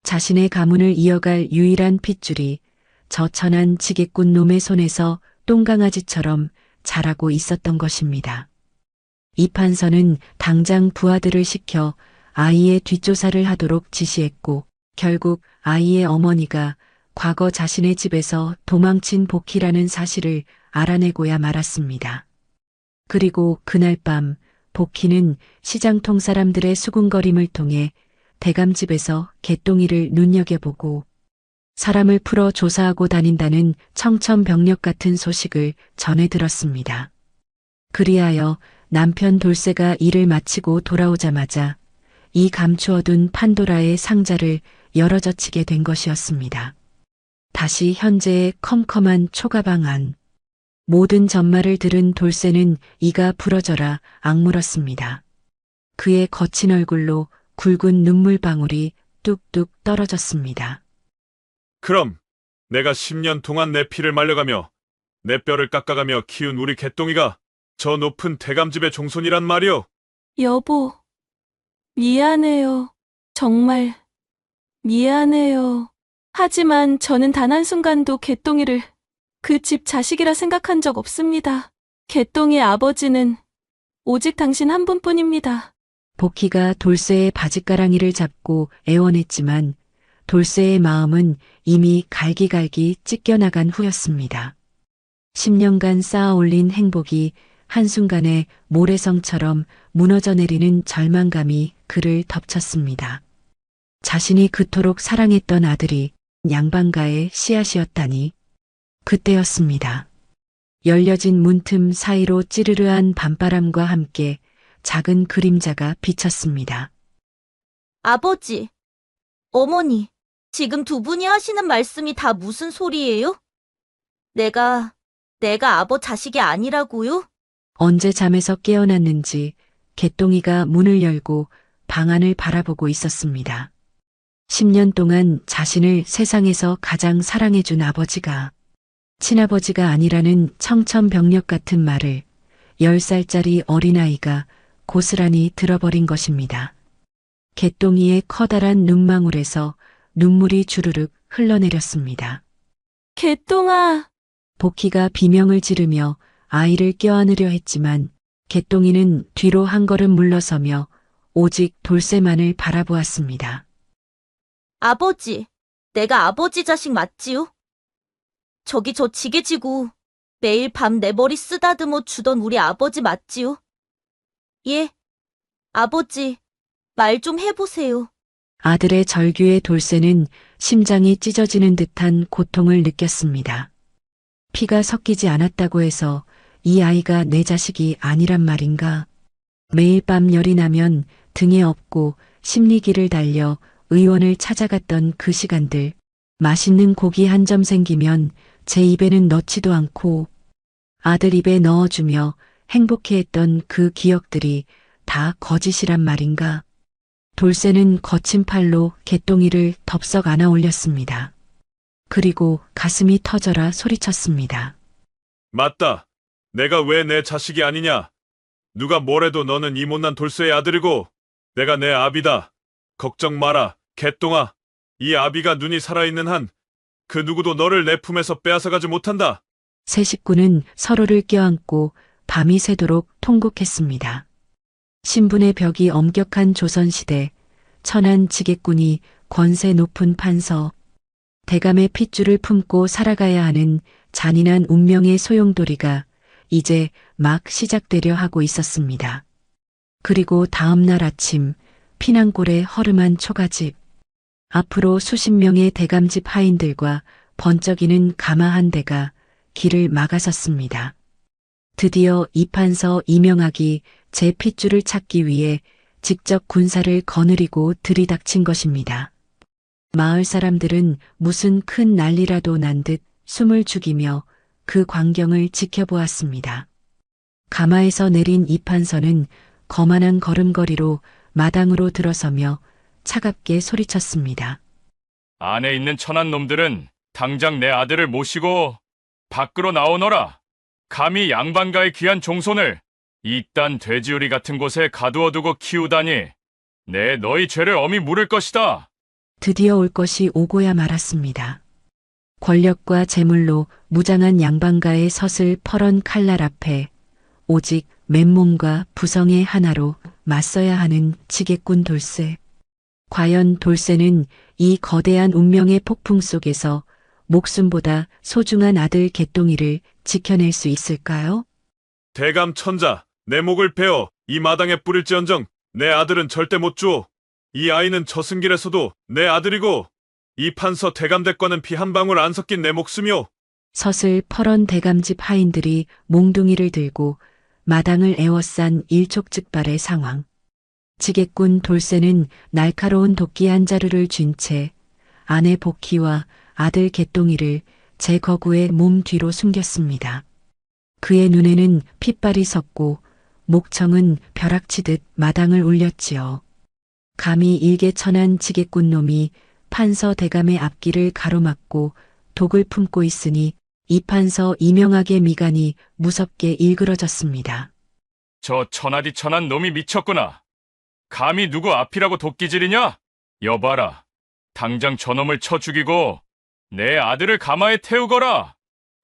자신의 가문을 이어갈 유일한 핏줄이 저 천한 지게꾼 놈의 손에서 똥강아지처럼 자라고 있었던 것입니다. 이판서는 당장 부하들을 시켜 아이의 뒷조사를 하도록 지시했고 결국 아이의 어머니가 과거 자신의 집에서 도망친 복희라는 사실을 알아내고야 말았습니다. 그리고 그날 밤 복희는 시장통 사람들의 수군거림을 통해 대감집에서 개똥이를 눈여겨보고 사람을 풀어 조사하고 다닌다는 청천벽력 같은 소식을 전해 들었습니다. 그리하여 남편 돌쇠가 일을 마치고 돌아오자마자 이 감추어둔 판도라의 상자를 열어젖히게 된 것이었습니다. 다시 현재의 컴컴한 초가방 안. 모든 전말을 들은 돌쇠는 이가 부러져라 악물었습니다. 그의 거친 얼굴로 굵은 눈물방울이 뚝뚝 떨어졌습니다. 그럼 내가 10년 동안 내 피를 말려가며 내 뼈를 깎아가며 키운 우리 개똥이가 저 높은 대감집의 종손이란 말이오? 여보, 미안해요. 정말 미안해요. 하지만 저는 단 한순간도 개똥이를 그 집 자식이라 생각한 적 없습니다. 개똥이 아버지는 오직 당신 한 분뿐입니다. 복희가 돌쇠의 바짓가랑이를 잡고 애원했지만 돌쇠의 마음은 이미 갈기갈기 찢겨나간 후였습니다. 10년간 쌓아올린 행복이 한순간에 모래성처럼 무너져 내리는 절망감이 그를 덮쳤습니다. 자신이 그토록 사랑했던 아들이 양반가의 씨앗이었다니. 그때였습니다. 열려진 문틈 사이로 찌르르한 밤바람과 함께 작은 그림자가 비쳤습니다. 아버지, 어머니, 지금 두 분이 하시는 말씀이 다 무슨 소리예요? 내가 아버 자식이 아니라고요? 언제 잠에서 깨어났는지 개똥이가 문을 열고 방 안을 바라보고 있었습니다. 10년 동안 자신을 세상에서 가장 사랑해준 아버지가 친아버지가 아니라는 청천벽력 같은 말을 10살짜리 어린아이가 고스란히 들어버린 것입니다. 개똥이의 커다란 눈망울에서 눈물이 주르륵 흘러내렸습니다. 개똥아, 복희가 비명을 지르며 아이를 껴안으려 했지만 개똥이는 뒤로 한 걸음 물러서며 오직 돌쇠만을 바라보았습니다. 아버지, 내가 아버지 자식 맞지요? 저기 저 지게 지고 매일 밤 내 머리 쓰다듬어 주던 우리 아버지 맞지요? 예, 아버지, 말 좀 해보세요. 아들의 절규에 돌쇠는 심장이 찢어지는 듯한 고통을 느꼈습니다. 피가 섞이지 않았다고 해서 이 아이가 내 자식이 아니란 말인가? 매일 밤 열이 나면 등에 업고 심리기를 달려 의원을 찾아갔던 그 시간들, 맛있는 고기 한 점 생기면 제 입에는 넣지도 않고 아들 입에 넣어주며 행복해했던 그 기억들이 다 거짓이란 말인가? 돌쇠는 거친 팔로 개똥이를 덥석 안아 올렸습니다. 그리고 가슴이 터져라 소리쳤습니다. 맞다. 내가 왜 내 자식이 아니냐? 누가 뭐래도 너는 이 못난 돌쇠의 아들이고 내가 내 아비다. 걱정 마라, 개똥아. 이 아비가 눈이 살아있는 한 그 누구도 너를 내 품에서 빼앗아가지 못한다. 세 식구는 서로를 껴안고 밤이 새도록 통곡했습니다. 신분의 벽이 엄격한 조선시대, 천한 지객군이 권세 높은 판서, 대감의 핏줄을 품고 살아가야 하는 잔인한 운명의 소용돌이가 이제 막 시작되려 하고 있었습니다. 그리고 다음 날 아침, 피난골의 허름한 초가집, 앞으로 수십 명의 대감집 하인들과 번쩍이는 가마 한 대가 길을 막아섰습니다. 드디어 이판서 이명학이 제 핏줄을 찾기 위해 직접 군사를 거느리고 들이닥친 것입니다. 마을 사람들은 무슨 큰 난리라도 난 듯 숨을 죽이며 그 광경을 지켜보았습니다. 가마에서 내린 이판서는 거만한 걸음걸이로 마당으로 들어서며 차갑게 소리쳤습니다. 안에 있는 천한 놈들은 당장 내 아들을 모시고 밖으로 나오너라. 감히 양반가의 귀한 종손을 이딴 돼지우리 같은 곳에 가두어두고 키우다니 내 너희 죄를 엄히 물을 것이다. 드디어 올 것이 오고야 말았습니다. 권력과 재물로 무장한 양반가의 서슬 퍼런 칼날 앞에 오직 맨몸과 부성의 하나로 맞서야 하는 지객군 돌쇠. 과연 돌쇠는 이 거대한 운명의 폭풍 속에서 목숨보다 소중한 아들 개똥이를 지켜낼 수 있을까요? 대감 천자, 내 목을 베어 이 마당에 뿌릴지언정 내 아들은 절대 못 주오. 이 아이는 저승길에서도 내 아들이고 이 판서 대감댁과는 피 한 방울 안 섞인 내 목숨이오. 서슬 퍼런 대감집 하인들이 몽둥이를 들고 마당을 에워싼 일촉즉발의 상황. 지객군 돌쇠는 날카로운 도끼 한 자루를 쥔 채 아내 복희와 아들 개똥이를 제 거구의 몸 뒤로 숨겼습니다. 그의 눈에는 핏발이 섰고 목청은 벼락치듯 마당을 울렸지요. 감히 일개천한 지객군 놈이 판서 대감의 앞길을 가로막고 독을 품고 있으니 이 판서 이명학의 미간이 무섭게 일그러졌습니다. 저 천하디천한 놈이 미쳤구나. 감히 누구 앞이라고 도끼질이냐? 여봐라. 당장 저놈을 쳐 죽이고 내 아들을 가마에 태우거라.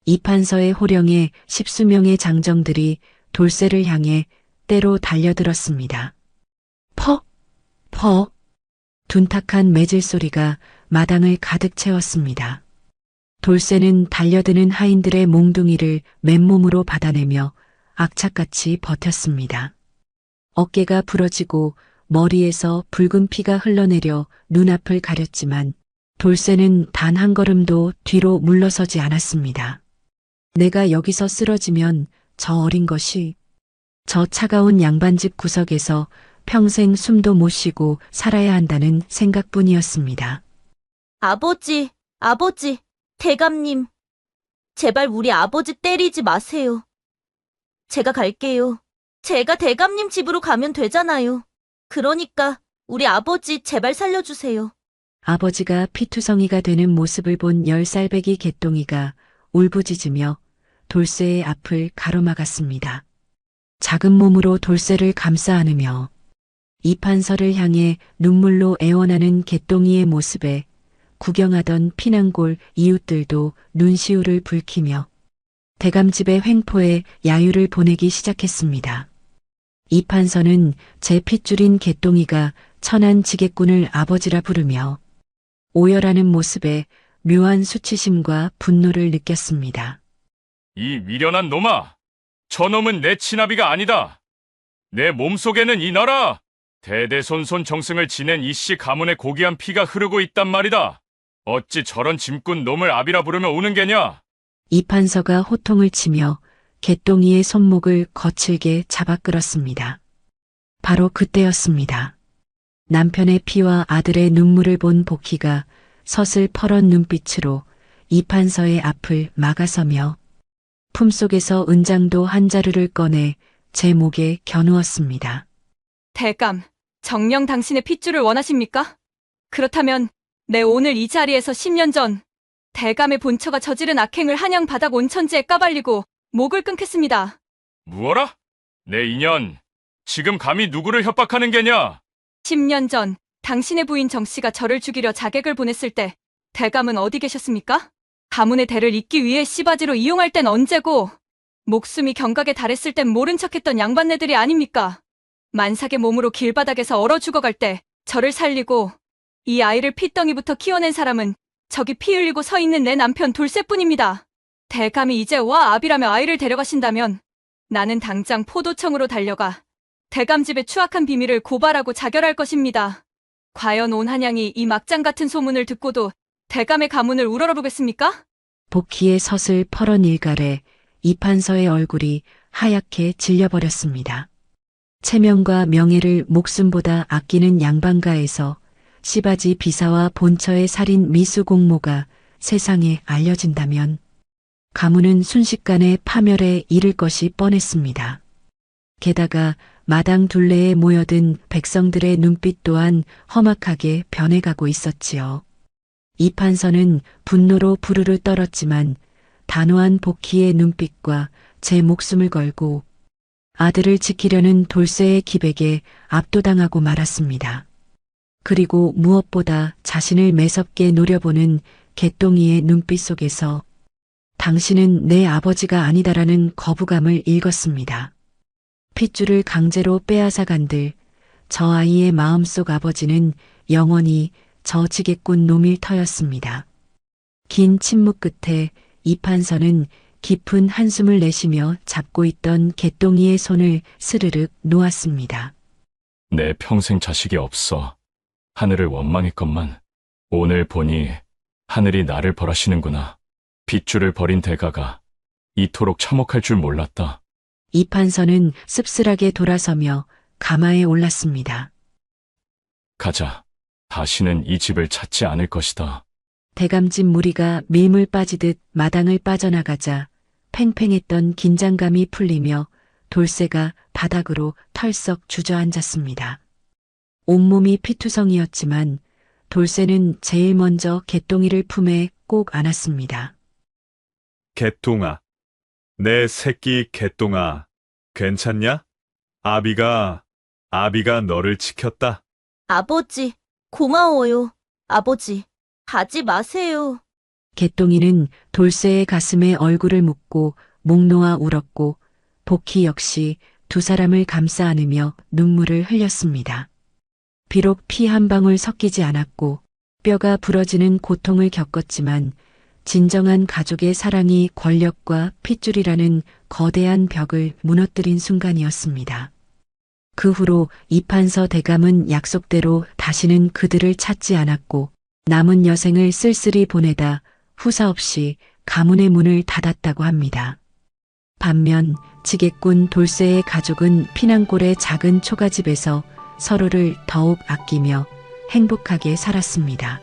이 판서의 호령에 십수명의 장정들이 돌쇠를 향해 때로 달려들었습니다. 퍼! 퍼! 둔탁한 매질 소리가 마당을 가득 채웠습니다. 돌쇠는 달려드는 하인들의 몽둥이를 맨몸으로 받아내며 악착같이 버텼습니다. 어깨가 부러지고 머리에서 붉은 피가 흘러내려 눈앞을 가렸지만 돌쇠는 단 한 걸음도 뒤로 물러서지 않았습니다. 내가 여기서 쓰러지면 저 어린 것이 저 차가운 양반집 구석에서 평생 숨도 못 쉬고 살아야 한다는 생각뿐이었습니다. 아버지, 아버지, 대감님. 제발 우리 아버지 때리지 마세요. 제가 갈게요. 제가 대감님 집으로 가면 되잖아요. 그러니까 우리 아버지 제발 살려주세요. 아버지가 피투성이가 되는 모습을 본 10살배기 개똥이가 울부짖으며 돌쇠의 앞을 가로막았습니다. 작은 몸으로 돌쇠를 감싸 안으며 이판서를 향해 눈물로 애원하는 개똥이의 모습에 구경하던 피난골 이웃들도 눈시울을 붉히며 대감집의 횡포에 야유를 보내기 시작했습니다. 이 판서는 제 핏줄인 개똥이가 천한 지게꾼을 아버지라 부르며 오열하는 모습에 묘한 수치심과 분노를 느꼈습니다. 이 미련한 놈아! 저놈은 내 친아비가 아니다! 내 몸속에는 이 나라! 대대손손 정승을 지낸 이씨 가문의 고귀한 피가 흐르고 있단 말이다! 어찌 저런 짐꾼 놈을 아비라 부르며 우는 게냐? 이 판서가 호통을 치며 개똥이의 손목을 거칠게 잡아 끌었습니다. 바로 그때였습니다. 남편의 피와 아들의 눈물을 본 복희가 서슬 퍼런 눈빛으로 이 판서의 앞을 막아서며 품속에서 은장도 한 자루를 꺼내 제 목에 겨누었습니다. 대감, 정녕 당신의 핏줄을 원하십니까? 그렇다면 내 오늘 이 자리에서 10년 전 대감의 본처가 저지른 악행을 한양 바닥 온천지에 까발리고 목을 끊겠습니다. 무어라? 내 인연, 지금 감히 누구를 협박하는 게냐? 10년 전 당신의 부인 정씨가 저를 죽이려 자객을 보냈을 때 대감은 어디 계셨습니까? 가문의 대를 잇기 위해 씨바지로 이용할 땐 언제고 목숨이 경각에 달했을 땐 모른 척했던 양반네들이 아닙니까? 만삭의 몸으로 길바닥에서 얼어 죽어갈 때 저를 살리고 이 아이를 핏덩이부터 키워낸 사람은 저기 피 흘리고 서 있는 내 남편 돌쇠뿐입니다. 대감이 이제 와 아비라며 아이를 데려가신다면 나는 당장 포도청으로 달려가 대감집의 추악한 비밀을 고발하고 자결할 것입니다. 과연 온 한양이 이 막장 같은 소문을 듣고도 대감의 가문을 우러러보겠습니까? 복희의 서슬 퍼런 일갈에 이 판서의 얼굴이 하얗게 질려버렸습니다. 체면과 명예를 목숨보다 아끼는 양반가에서 씨바지 비사와 본처의 살인 미수 공모가 세상에 알려진다면 가문은 순식간에 파멸에 이를 것이 뻔했습니다. 게다가 마당 둘레에 모여든 백성들의 눈빛 또한 험악하게 변해가고 있었지요. 이 판서는 분노로 부르르 떨었지만 단호한 복희의 눈빛과 제 목숨을 걸고 아들을 지키려는 돌쇠의 기백에 압도당하고 말았습니다. 그리고 무엇보다 자신을 매섭게 노려보는 개똥이의 눈빛 속에서 당신은 내 아버지가 아니다라는 거부감을 읽었습니다. 핏줄을 강제로 빼앗아간들 저 아이의 마음속 아버지는 영원히 저 지게꾼 놈일 터였습니다. 긴 침묵 끝에 이 판서는 깊은 한숨을 내쉬며 잡고 있던 개똥이의 손을 스르륵 놓았습니다. 내 평생 자식이 없어. 하늘을 원망했건만 오늘 보니 하늘이 나를 벌하시는구나. 핏줄을 버린 대가가 이토록 참혹할 줄 몰랐다. 이 판서는 씁쓸하게 돌아서며 가마에 올랐습니다. 가자. 다시는 이 집을 찾지 않을 것이다. 대감집 무리가 밀물 빠지듯 마당을 빠져나가자 팽팽했던 긴장감이 풀리며 돌쇠가 바닥으로 털썩 주저앉았습니다. 온몸이 피투성이었지만 돌쇠는 제일 먼저 개똥이를 품에 꼭 안았습니다. 개똥아, 내 새끼 개똥아, 괜찮냐? 아비가 너를 지켰다. 아버지, 고마워요. 아버지, 가지 마세요. 개똥이는 돌쇠의 가슴에 얼굴을 묻고 목 놓아 울었고 복희 역시 두 사람을 감싸 안으며 눈물을 흘렸습니다. 비록 피 한 방울 섞이지 않았고 뼈가 부러지는 고통을 겪었지만 진정한 가족의 사랑이 권력과 핏줄이라는 거대한 벽을 무너뜨린 순간이었습니다. 그 후로 이판서 대감은 약속대로 다시는 그들을 찾지 않았고 남은 여생을 쓸쓸히 보내다 후사 없이 가문의 문을 닫았다고 합니다. 반면 지게꾼 돌쇠의 가족은 피난골의 작은 초가집에서 서로를 더욱 아끼며 행복하게 살았습니다.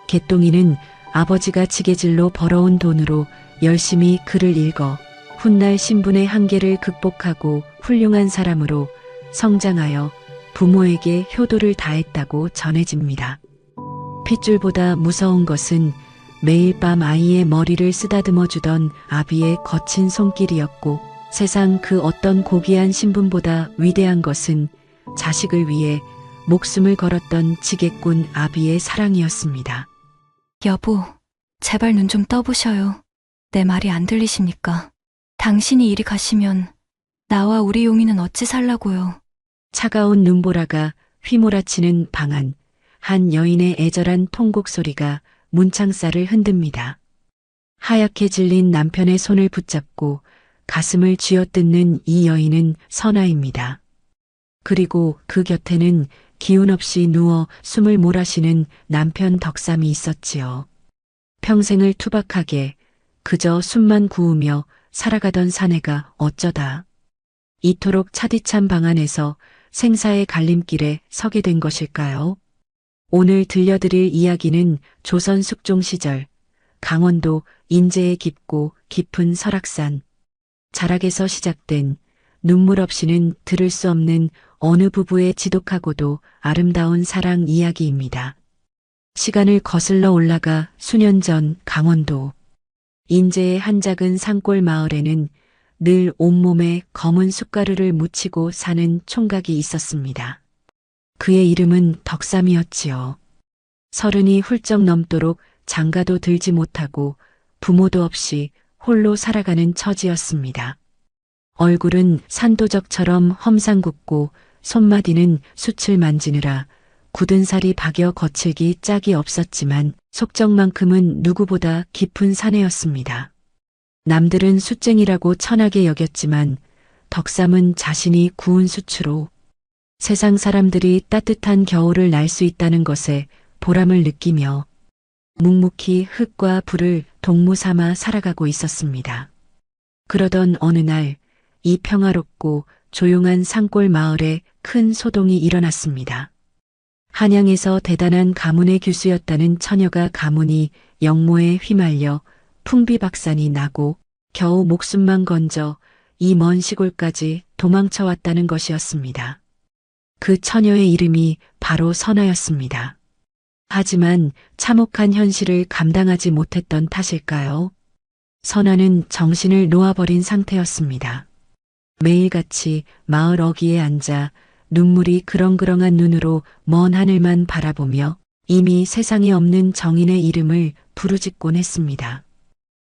개똥이는 아버지가 지게질로 벌어온 돈으로 열심히 글을 읽어 훗날 신분의 한계를 극복하고 훌륭한 사람으로 성장하여 부모에게 효도를 다했다고 전해집니다. 핏줄보다 무서운 것은 매일 밤 아이의 머리를 쓰다듬어 주던 아비의 거친 손길이었고 세상 그 어떤 고귀한 신분보다 위대한 것은 자식을 위해 목숨을 걸었던 지게꾼 아비의 사랑이었습니다. 여보, 제발 눈 좀 떠보셔요. 내 말이 안 들리십니까? 당신이 이리 가시면 나와 우리 용이는 어찌 살라고요. 차가운 눈보라가 휘몰아치는 방 안, 한 여인의 애절한 통곡 소리가 문창살을 흔듭니다. 하얗게 질린 남편의 손을 붙잡고 가슴을 쥐어뜯는 이 여인은 선아입니다. 그리고 그 곁에는 기운 없이 누워 숨을 몰아쉬는 남편 덕삼이 있었지요. 평생을 투박하게 그저 숨만 구우며 살아가던 사내가 어쩌다 이토록 차디찬 방 안에서 생사의 갈림길에 서게 된 것일까요? 오늘 들려드릴 이야기는 조선 숙종 시절 강원도 인제의 깊고 깊은 설악산 자락에서 시작된 눈물 없이는 들을 수 없는 어느 부부의 지독하고도 아름다운 사랑 이야기입니다. 시간을 거슬러 올라가 수년 전 강원도 인제의 한 작은 산골 마을에는 늘 온몸에 검은 숟가루를 묻히고 사는 총각이 있었습니다. 그의 이름은 덕삼이었지요. 30이 훌쩍 넘도록 장가도 들지 못하고 부모도 없이 홀로 살아가는 처지였습니다. 얼굴은 산도적처럼 험상궂고 손마디는 숯을 만지느라 굳은 살이 박여 거칠기 짝이 없었지만 속정만큼은 누구보다 깊은 사내였습니다. 남들은 숯쟁이라고 천하게 여겼지만 덕삼은 자신이 구운 숯으로 세상 사람들이 따뜻한 겨울을 날 수 있다는 것에 보람을 느끼며 묵묵히 흙과 불을 동무 삼아 살아가고 있었습니다. 그러던 어느 날 이 평화롭고 조용한 산골 마을에 큰 소동이 일어났습니다. 한양에서 대단한 가문의 규수였다는 처녀가 가문이 영모에 휘말려 풍비박산이 나고 겨우 목숨만 건져 이 먼 시골까지 도망쳐 왔다는 것이었습니다. 그 처녀의 이름이 바로 선아였습니다. 하지만 참혹한 현실을 감당하지 못했던 탓일까요? 선아는 정신을 놓아버린 상태였습니다. 매일같이 마을 어귀에 앉아 눈물이 그렁그렁한 눈으로 먼 하늘만 바라보며 이미 세상에 없는 정인의 이름을 부르짖곤 했습니다.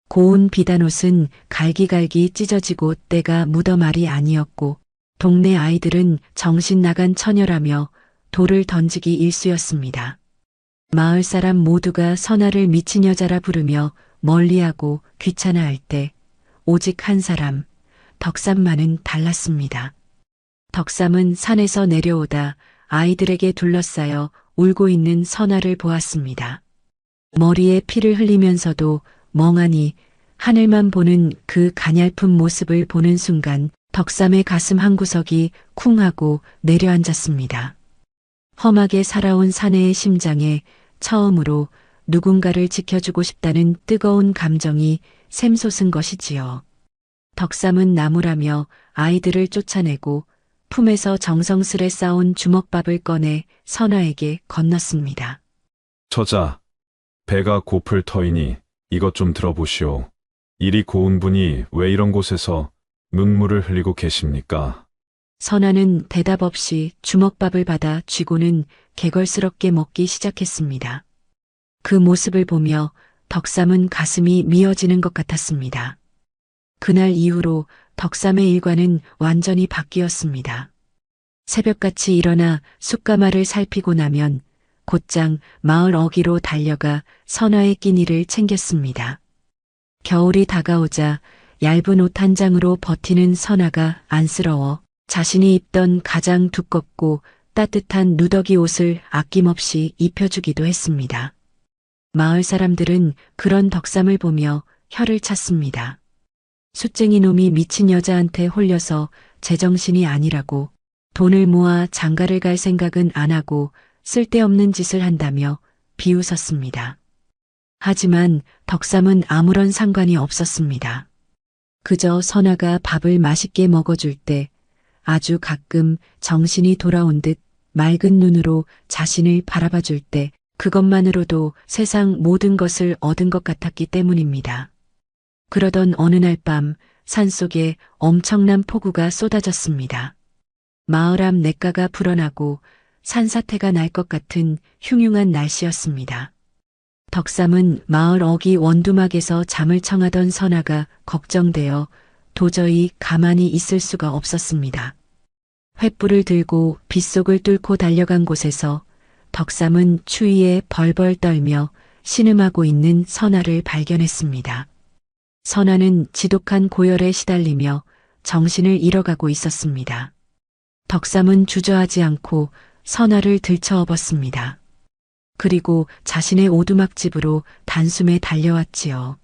고운 비단옷은 갈기갈기 찢어지고 때가 묻어 말이 아니었고 동네 아이들은 정신 나간 처녀라며 돌을 던지기 일쑤였습니다. 마을 사람 모두가 선아를 미친 여자라 부르며 멀리하고 귀찮아할 때 오직 한 사람, 덕삼만은 달랐습니다. 덕삼은 산에서 내려오다 아이들에게 둘러싸여 울고 있는 선아를 보았습니다. 머리에 피를 흘리면서도 멍하니 하늘만 보는 그 가냘픈 모습을 보는 순간 덕삼의 가슴 한구석이 쿵 하고 내려앉았습니다. 험하게 살아온 사내의 심장에 처음으로 누군가를 지켜주고 싶다는 뜨거운 감정이 샘솟은 것이지요. 덕삼은 나무라며 아이들을 쫓아내고 품에서 정성스레 싸온 주먹밥을 꺼내 선아에게 건넜습니다. 저자, 배가 고플 터이니 이것 좀 들어보시오. 이리 고운 분이 왜 이런 곳에서 눈물을 흘리고 계십니까? 선아는 대답 없이 주먹밥을 받아 쥐고는 개걸스럽게 먹기 시작했습니다. 그 모습을 보며 덕삼은 가슴이 미어지는 것 같았습니다. 그날 이후로 덕삼의 일과는 완전히 바뀌었습니다. 새벽같이 일어나 숯가마를 살피고 나면 곧장 마을 어귀로 달려가 선아의 끼니를 챙겼습니다. 겨울이 다가오자 얇은 옷 한 장으로 버티는 선아가 안쓰러워 자신이 입던 가장 두껍고 따뜻한 누더기 옷을 아낌없이 입혀주기도 했습니다. 마을 사람들은 그런 덕삼을 보며 혀를 찼습니다. 숫쟁이 놈이 미친 여자한테 홀려서 제정신이 아니라고 돈을 모아 장가를 갈 생각은 안 하고 쓸데없는 짓을 한다며 비웃었습니다. 하지만 덕삼은 아무런 상관이 없었습니다. 그저 선아가 밥을 맛있게 먹어줄 때 아주 가끔 정신이 돌아온 듯 맑은 눈으로 자신을 바라봐 줄 때 그것만으로도 세상 모든 것을 얻은 것 같았기 때문입니다. 그러던 어느 날 밤 산속에 엄청난 폭우가 쏟아졌습니다. 마을 앞 냇가가 불어나고 산사태가 날 것 같은 흉흉한 날씨였습니다. 덕삼은 마을 어기 원두막에서 잠을 청하던 선아가 걱정되어 도저히 가만히 있을 수가 없었습니다. 횃불을 들고 빗속을 뚫고 달려간 곳에서 덕삼은 추위에 벌벌 떨며 신음하고 있는 선아를 발견했습니다. 선아는 지독한 고열에 시달리며 정신을 잃어가고 있었습니다. 덕삼은 주저하지 않고 선아를 들쳐업었습니다. 그리고 자신의 오두막집으로 단숨에 달려왔지요.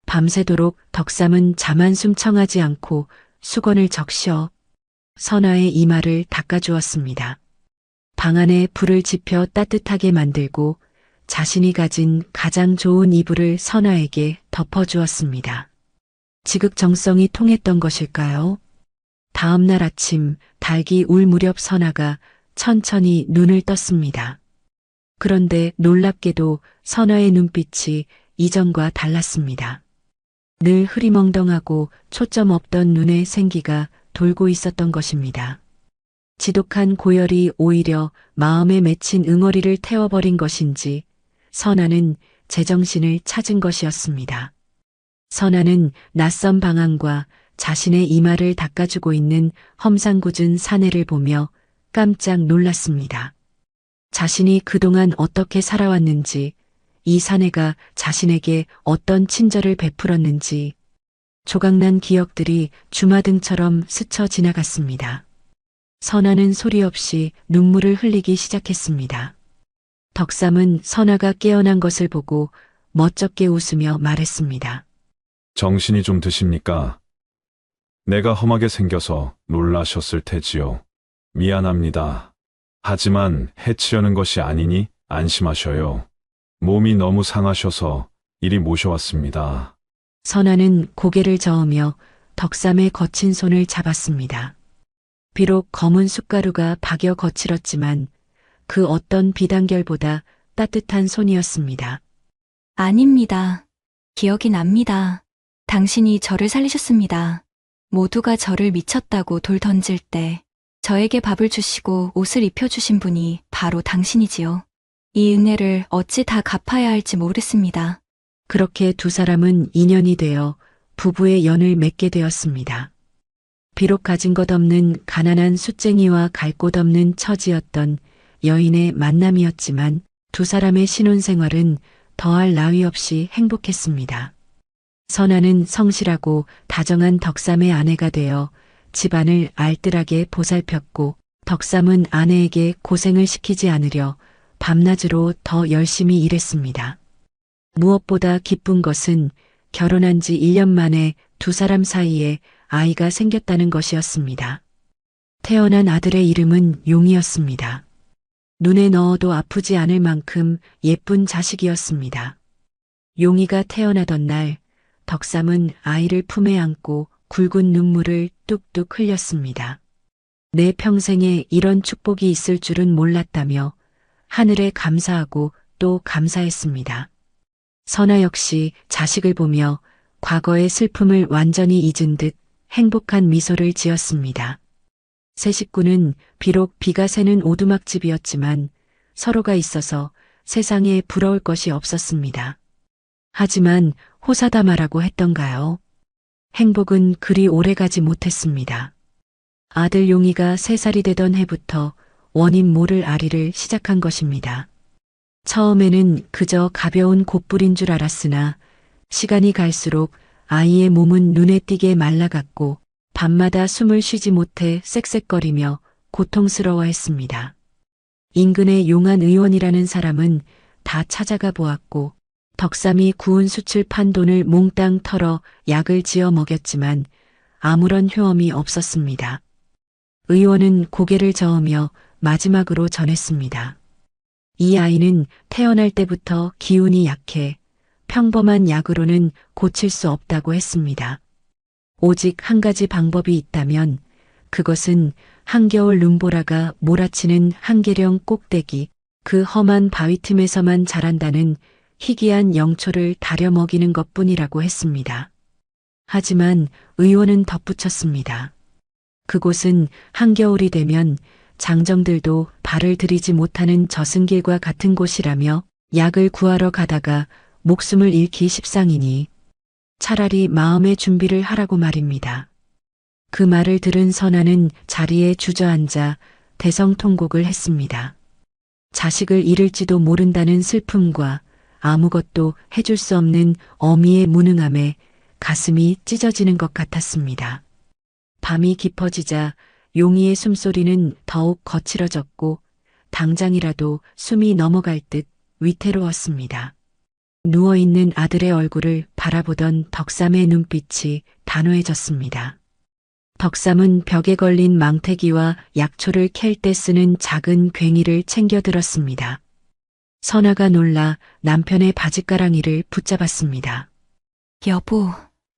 밤새도록 덕삼은 잠 한숨 청하지 않고 수건을 적셔 선아의 이마를 닦아주었습니다. 방 안에 불을 지펴 따뜻하게 만들고 자신이 가진 가장 좋은 이불을 선아에게 덮어주었습니다. 지극정성이 통했던 것일까요? 다음 날 아침 닭이 울 무렵 선아가 천천히 눈을 떴습니다. 그런데 놀랍게도 선아의 눈빛이 이전과 달랐습니다. 늘 흐리멍덩하고 초점 없던 눈에 생기가 돌고 있었던 것입니다. 지독한 고열이 오히려 마음에 맺힌 응어리를 태워버린 것인지 선아는 제정신을 찾은 것이었습니다. 선아는 낯선 방안과 자신의 이마를 닦아주고 있는 험상궂은 사내를 보며 깜짝 놀랐습니다. 자신이 그동안 어떻게 살아왔는지, 이 사내가 자신에게 어떤 친절을 베풀었는지, 조각난 기억들이 주마등처럼 스쳐 지나갔습니다. 선아는 소리 없이 눈물을 흘리기 시작했습니다. 덕삼은 선아가 깨어난 것을 보고 멋쩍게 웃으며 말했습니다. 정신이 좀 드십니까? 내가 험하게 생겨서 놀라셨을 테지요. 미안합니다. 하지만 해치려는 것이 아니니 안심하셔요. 몸이 너무 상하셔서 이리 모셔왔습니다. 선아는 고개를 저으며 덕삼의 거친 손을 잡았습니다. 비록 검은 숟가루가 박여 거칠었지만 그 어떤 비단결보다 따뜻한 손이었습니다. 아닙니다. 기억이 납니다. 당신이 저를 살리셨습니다. 모두가 저를 미쳤다고 돌 던질 때 저에게 밥을 주시고 옷을 입혀주신 분이 바로 당신이지요. 이 은혜를 어찌 다 갚아야 할지 모르겠습니다. 그렇게 두 사람은 인연이 되어 부부의 연을 맺게 되었습니다. 비록 가진 것 없는 가난한 숫쟁이와 갈 곳 없는 처지였던 여인의 만남이었지만 두 사람의 신혼생활은 더할 나위 없이 행복했습니다. 선아는 성실하고 다정한 덕삼의 아내가 되어 집안을 알뜰하게 보살폈고 덕삼은 아내에게 고생을 시키지 않으려 밤낮으로 더 열심히 일했습니다. 무엇보다 기쁜 것은 결혼한 지 1년 만에 두 사람 사이에 아이가 생겼다는 것이었습니다. 태어난 아들의 이름은 용이었습니다. 눈에 넣어도 아프지 않을 만큼 예쁜 자식이었습니다. 용이가 태어나던 날 덕삼은 아이를 품에 안고 굵은 눈물을 뚝뚝 흘렸습니다. 내 평생에 이런 축복이 있을 줄은 몰랐다며 하늘에 감사하고 또 감사했습니다. 선아 역시 자식을 보며 과거의 슬픔을 완전히 잊은 듯 행복한 미소를 지었습니다. 세 식구는 비록 비가 새는 오두막집이었지만 서로가 있어서 세상에 부러울 것이 없었습니다. 하지만 호사다마라고 했던가요? 행복은 그리 오래가지 못했습니다. 아들 용이가 3살이 되던 해부터 원인 모를 아리를 시작한 것입니다. 처음에는 그저 가벼운 곧불인 줄 알았으나 시간이 갈수록 아이의 몸은 눈에 띄게 말라갔고 밤마다 숨을 쉬지 못해 쌕쌕거리며 고통스러워했습니다. 인근의 용한 의원이라는 사람은 다 찾아가 보았고 덕삼이 구운 숯을 판 돈을 몽땅 털어 약을 지어 먹였지만 아무런 효험이 없었습니다. 의원은 고개를 저으며 마지막으로 전했습니다. 이 아이는 태어날 때부터 기운이 약해 평범한 약으로는 고칠 수 없다고 했습니다. 오직 한 가지 방법이 있다면 그것은 한겨울 눈보라가 몰아치는 한계령 꼭대기 그 험한 바위 틈에서만 자란다는 희귀한 영초를 다려 먹이는 것뿐이라고 했습니다. 하지만 의원은 덧붙였습니다. 그곳은 한겨울이 되면 장정들도 발을 들이지 못하는 저승길과 같은 곳이라며 약을 구하러 가다가 목숨을 잃기 십상이니 차라리 마음의 준비를 하라고 말입니다. 그 말을 들은 선아는 자리에 주저앉아 대성통곡을 했습니다. 자식을 잃을지도 모른다는 슬픔과 아무것도 해줄 수 없는 어미의 무능함에 가슴이 찢어지는 것 같았습니다. 밤이 깊어지자 용이의 숨소리는 더욱 거칠어졌고 당장이라도 숨이 넘어갈 듯 위태로웠습니다. 누워있는 아들의 얼굴을 바라보던 덕삼의 눈빛이 단호해졌습니다. 덕삼은 벽에 걸린 망태기와 약초를 캘 때 쓰는 작은 괭이를 챙겨 들었습니다. 선아가 놀라 남편의 바짓가랑이를 붙잡았습니다. 여보,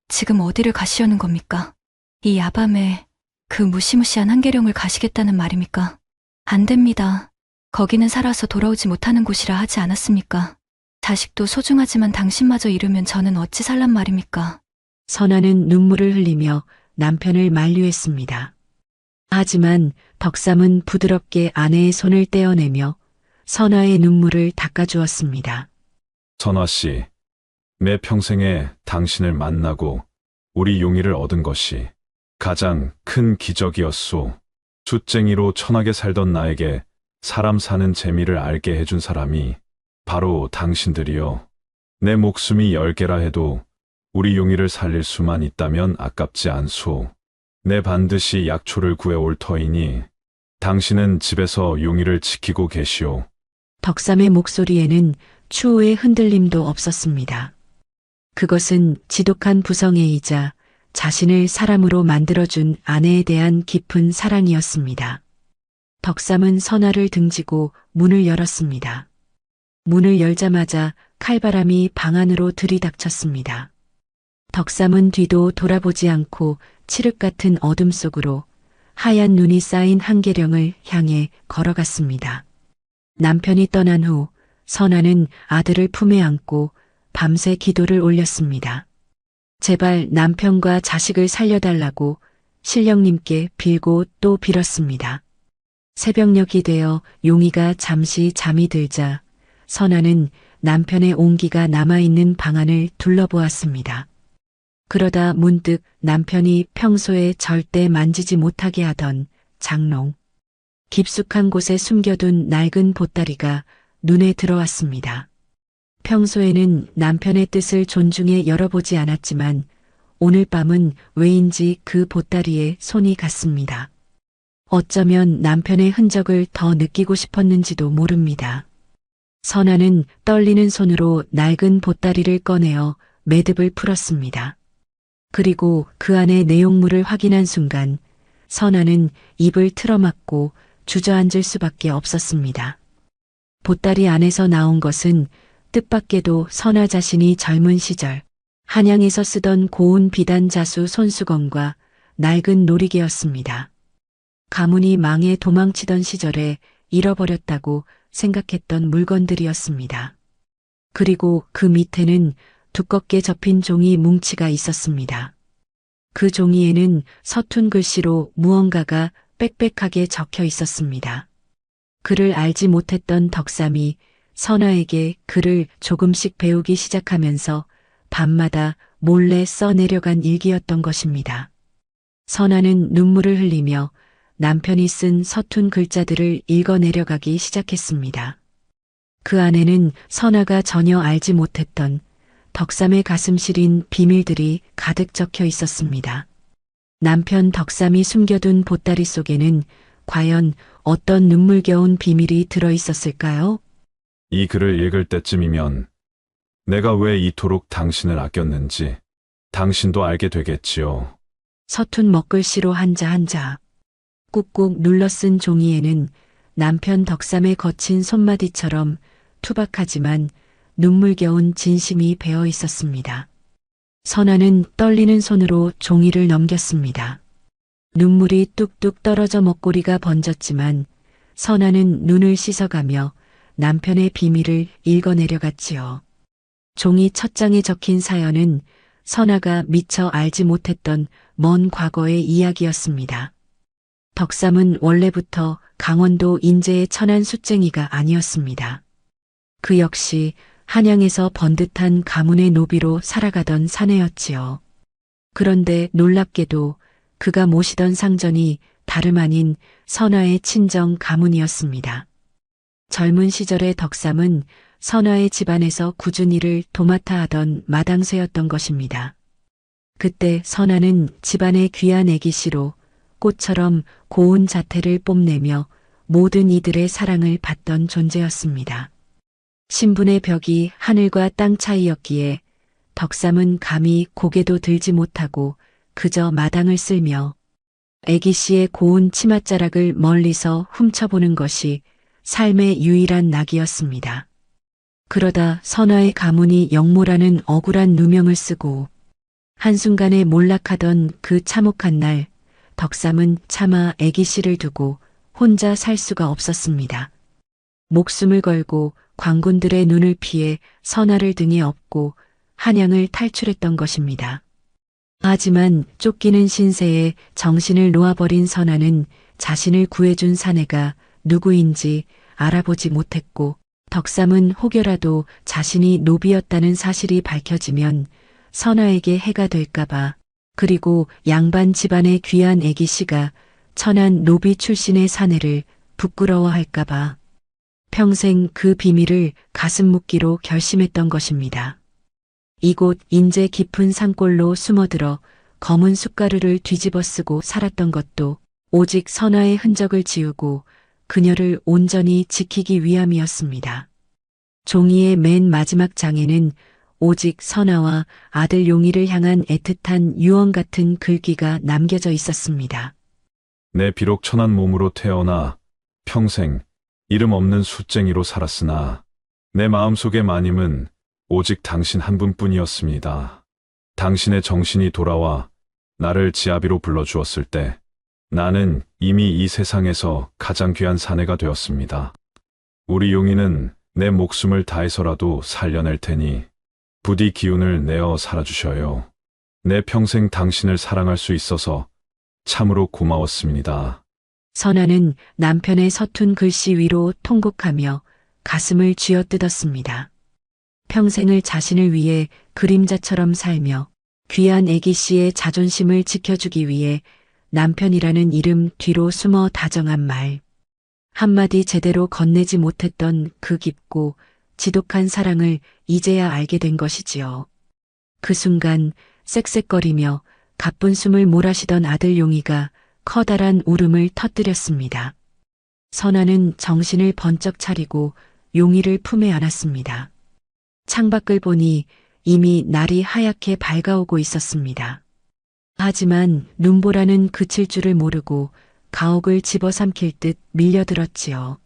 지금 어디를 가시려는 겁니까? 이 야밤에 그 무시무시한 한계령을 가시겠다는 말입니까? 안 됩니다. 거기는 살아서 돌아오지 못하는 곳이라 하지 않았습니까? 자식도 소중하지만 당신마저 잃으면 저는 어찌 살란 말입니까? 선아는 눈물을 흘리며 남편을 만류했습니다. 하지만 덕삼은 부드럽게 아내의 손을 떼어내며 선아의 눈물을 닦아주었습니다. 선화 씨, 내 평생에 당신을 만나고 우리 용의를 얻은 것이 가장 큰 기적이었소. 숫쟁이로 천하게 살던 나에게 사람 사는 재미를 알게 해준 사람이 바로 당신들이요. 내 목숨이 10개라 해도 우리 용의를 살릴 수만 있다면 아깝지 않소. 내 반드시 약초를 구해올 터이니 당신은 집에서 용의를 지키고 계시오. 덕삼의 목소리에는 추호의 흔들림도 없었습니다. 그것은 지독한 부성애이자 자신을 사람으로 만들어준 아내에 대한 깊은 사랑이었습니다. 덕삼은 선아를 등지고 문을 열었습니다. 문을 열자마자 칼바람이 방 안으로 들이닥쳤습니다. 덕삼은 뒤도 돌아보지 않고 칠흑 같은 어둠 속으로 하얀 눈이 쌓인 한계령을 향해 걸어갔습니다. 남편이 떠난 후 선아는 아들을 품에 안고 밤새 기도를 올렸습니다. 제발 남편과 자식을 살려달라고 신령님께 빌고 또 빌었습니다. 새벽녘이 되어 용이가 잠시 잠이 들자 선아는 남편의 온기가 남아있는 방 안을 둘러보았습니다. 그러다 문득 남편이 평소에 절대 만지지 못하게 하던 장롱, 깊숙한 곳에 숨겨둔 낡은 보따리가 눈에 들어왔습니다. 평소에는 남편의 뜻을 존중해 열어보지 않았지만 오늘 밤은 왜인지 그 보따리에 손이 갔습니다. 어쩌면 남편의 흔적을 더 느끼고 싶었는지도 모릅니다. 선아는 떨리는 손으로 낡은 보따리를 꺼내어 매듭을 풀었습니다. 그리고 그 안의 내용물을 확인한 순간 선아는 입을 틀어막고 주저앉을 수밖에 없었습니다. 보따리 안에서 나온 것은 뜻밖에도 선아 자신이 젊은 시절 한양에서 쓰던 고운 비단 자수 손수건과 낡은 놀이개였습니다. 가문이 망해 도망치던 시절에 잃어버렸다고 생각했던 물건들이었습니다. 그리고 그 밑에는 두껍게 접힌 종이 뭉치가 있었습니다. 그 종이에는 서툰 글씨로 무언가가 빽빽하게 적혀 있었습니다. 글을 알지 못했던 덕삼이 선아에게 글을 조금씩 배우기 시작하면서 밤마다 몰래 써내려간 일기였던 것입니다. 선아는 눈물을 흘리며 남편이 쓴 서툰 글자들을 읽어내려가기 시작했습니다. 그 안에는 선아가 전혀 알지 못했던 덕삼의 가슴 시린 비밀들이 가득 적혀 있었습니다. 남편 덕삼이 숨겨둔 보따리 속에는 과연 어떤 눈물겨운 비밀이 들어있었을까요? 이 글을 읽을 때쯤이면 내가 왜 이토록 당신을 아꼈는지 당신도 알게 되겠지요. 서툰 먹글씨로 한자 한자 꾹꾹 눌러 쓴 종이에는 남편 덕삼의 거친 손마디처럼 투박하지만 눈물겨운 진심이 배어 있었습니다. 선아는 떨리는 손으로 종이를 넘겼습니다. 눈물이 뚝뚝 떨어져 먹고리가 번졌지만 선아는 눈을 씻어가며 남편의 비밀을 읽어내려갔지요. 종이 첫 장에 적힌 사연은 선아가 미처 알지 못했던 먼 과거의 이야기였습니다. 덕삼은 원래부터 강원도 인제의 천한 숫쟁이가 아니었습니다. 그 역시 한양에서 번듯한 가문의 노비로 살아가던 사내였지요. 그런데 놀랍게도 그가 모시던 상전이 다름 아닌 선화의 친정 가문이었습니다. 젊은 시절의 덕삼은 선화의 집안에서 꾸준히 일을 도맡아 하던 마당쇠였던 것입니다. 그때 선화는 집안의 귀한 애기씨로 꽃처럼 고운 자태를 뽐내며 모든 이들의 사랑을 받던 존재였습니다. 신분의 벽이 하늘과 땅 차이였기에 덕삼은 감히 고개도 들지 못하고 그저 마당을 쓸며 애기씨의 고운 치맛자락을 멀리서 훔쳐보는 것이 삶의 유일한 낙이었습니다. 그러다 선화의 가문이 영모라는 억울한 누명을 쓰고 한순간에 몰락하던 그 참혹한 날, 덕삼은 차마 애기씨를 두고 혼자 살 수가 없었습니다. 목숨을 걸고 광군들의 눈을 피해 선화를 등에 업고 한양을 탈출했던 것입니다. 하지만 쫓기는 신세에 정신을 놓아버린 선화는 자신을 구해준 사내가 누구인지 알아보지 못했고 덕삼은 혹여라도 자신이 노비였다는 사실이 밝혀지면 선화에게 해가 될까봐 그리고 양반 집안의 귀한 애기씨가 천한 노비 출신의 사내를 부끄러워할까봐 평생 그 비밀을 가슴 묻기로 결심했던 것입니다. 이곳 인제 깊은 산골로 숨어들어 검은 숟가루를 뒤집어 쓰고 살았던 것도 오직 선화의 흔적을 지우고 그녀를 온전히 지키기 위함이었습니다. 종이의 맨 마지막 장에는 오직 선화와 아들 용의를 향한 애틋한 유언 같은 글귀가 남겨져 있었습니다. 내 비록 천한 몸으로 태어나 평생 이름 없는 숫쟁이로 살았으나 내 마음속의 마님은 오직 당신 한 분뿐이었습니다. 당신의 정신이 돌아와 나를 지아비로 불러주었을 때 나는 이미 이 세상에서 가장 귀한 사내가 되었습니다. 우리 용이는 내 목숨을 다해서라도 살려낼 테니 부디 기운을 내어 살아주셔요. 내 평생 당신을 사랑할 수 있어서 참으로 고마웠습니다. 선화는 남편의 서툰 글씨 위로 통곡하며 가슴을 쥐어뜯었습니다. 평생을 자신을 위해 그림자처럼 살며 귀한 애기씨의 자존심을 지켜주기 위해 남편이라는 이름 뒤로 숨어 다정한 말. 한마디 제대로 건네지 못했던 그 깊고 지독한 사랑을 이제야 알게 된 것이지요. 그 순간 쌕쌕거리며 가쁜 숨을 몰아쉬던 아들 용이가 커다란 울음을 터뜨렸습니다. 선화는 정신을 번쩍 차리고 용이를 품에 안았습니다. 창밖을 보니 이미 날이 하얗게 밝아오고 있었습니다. 하지만 눈보라는 그칠 줄을 모르고 가옥을 집어삼킬 듯 밀려들었지요.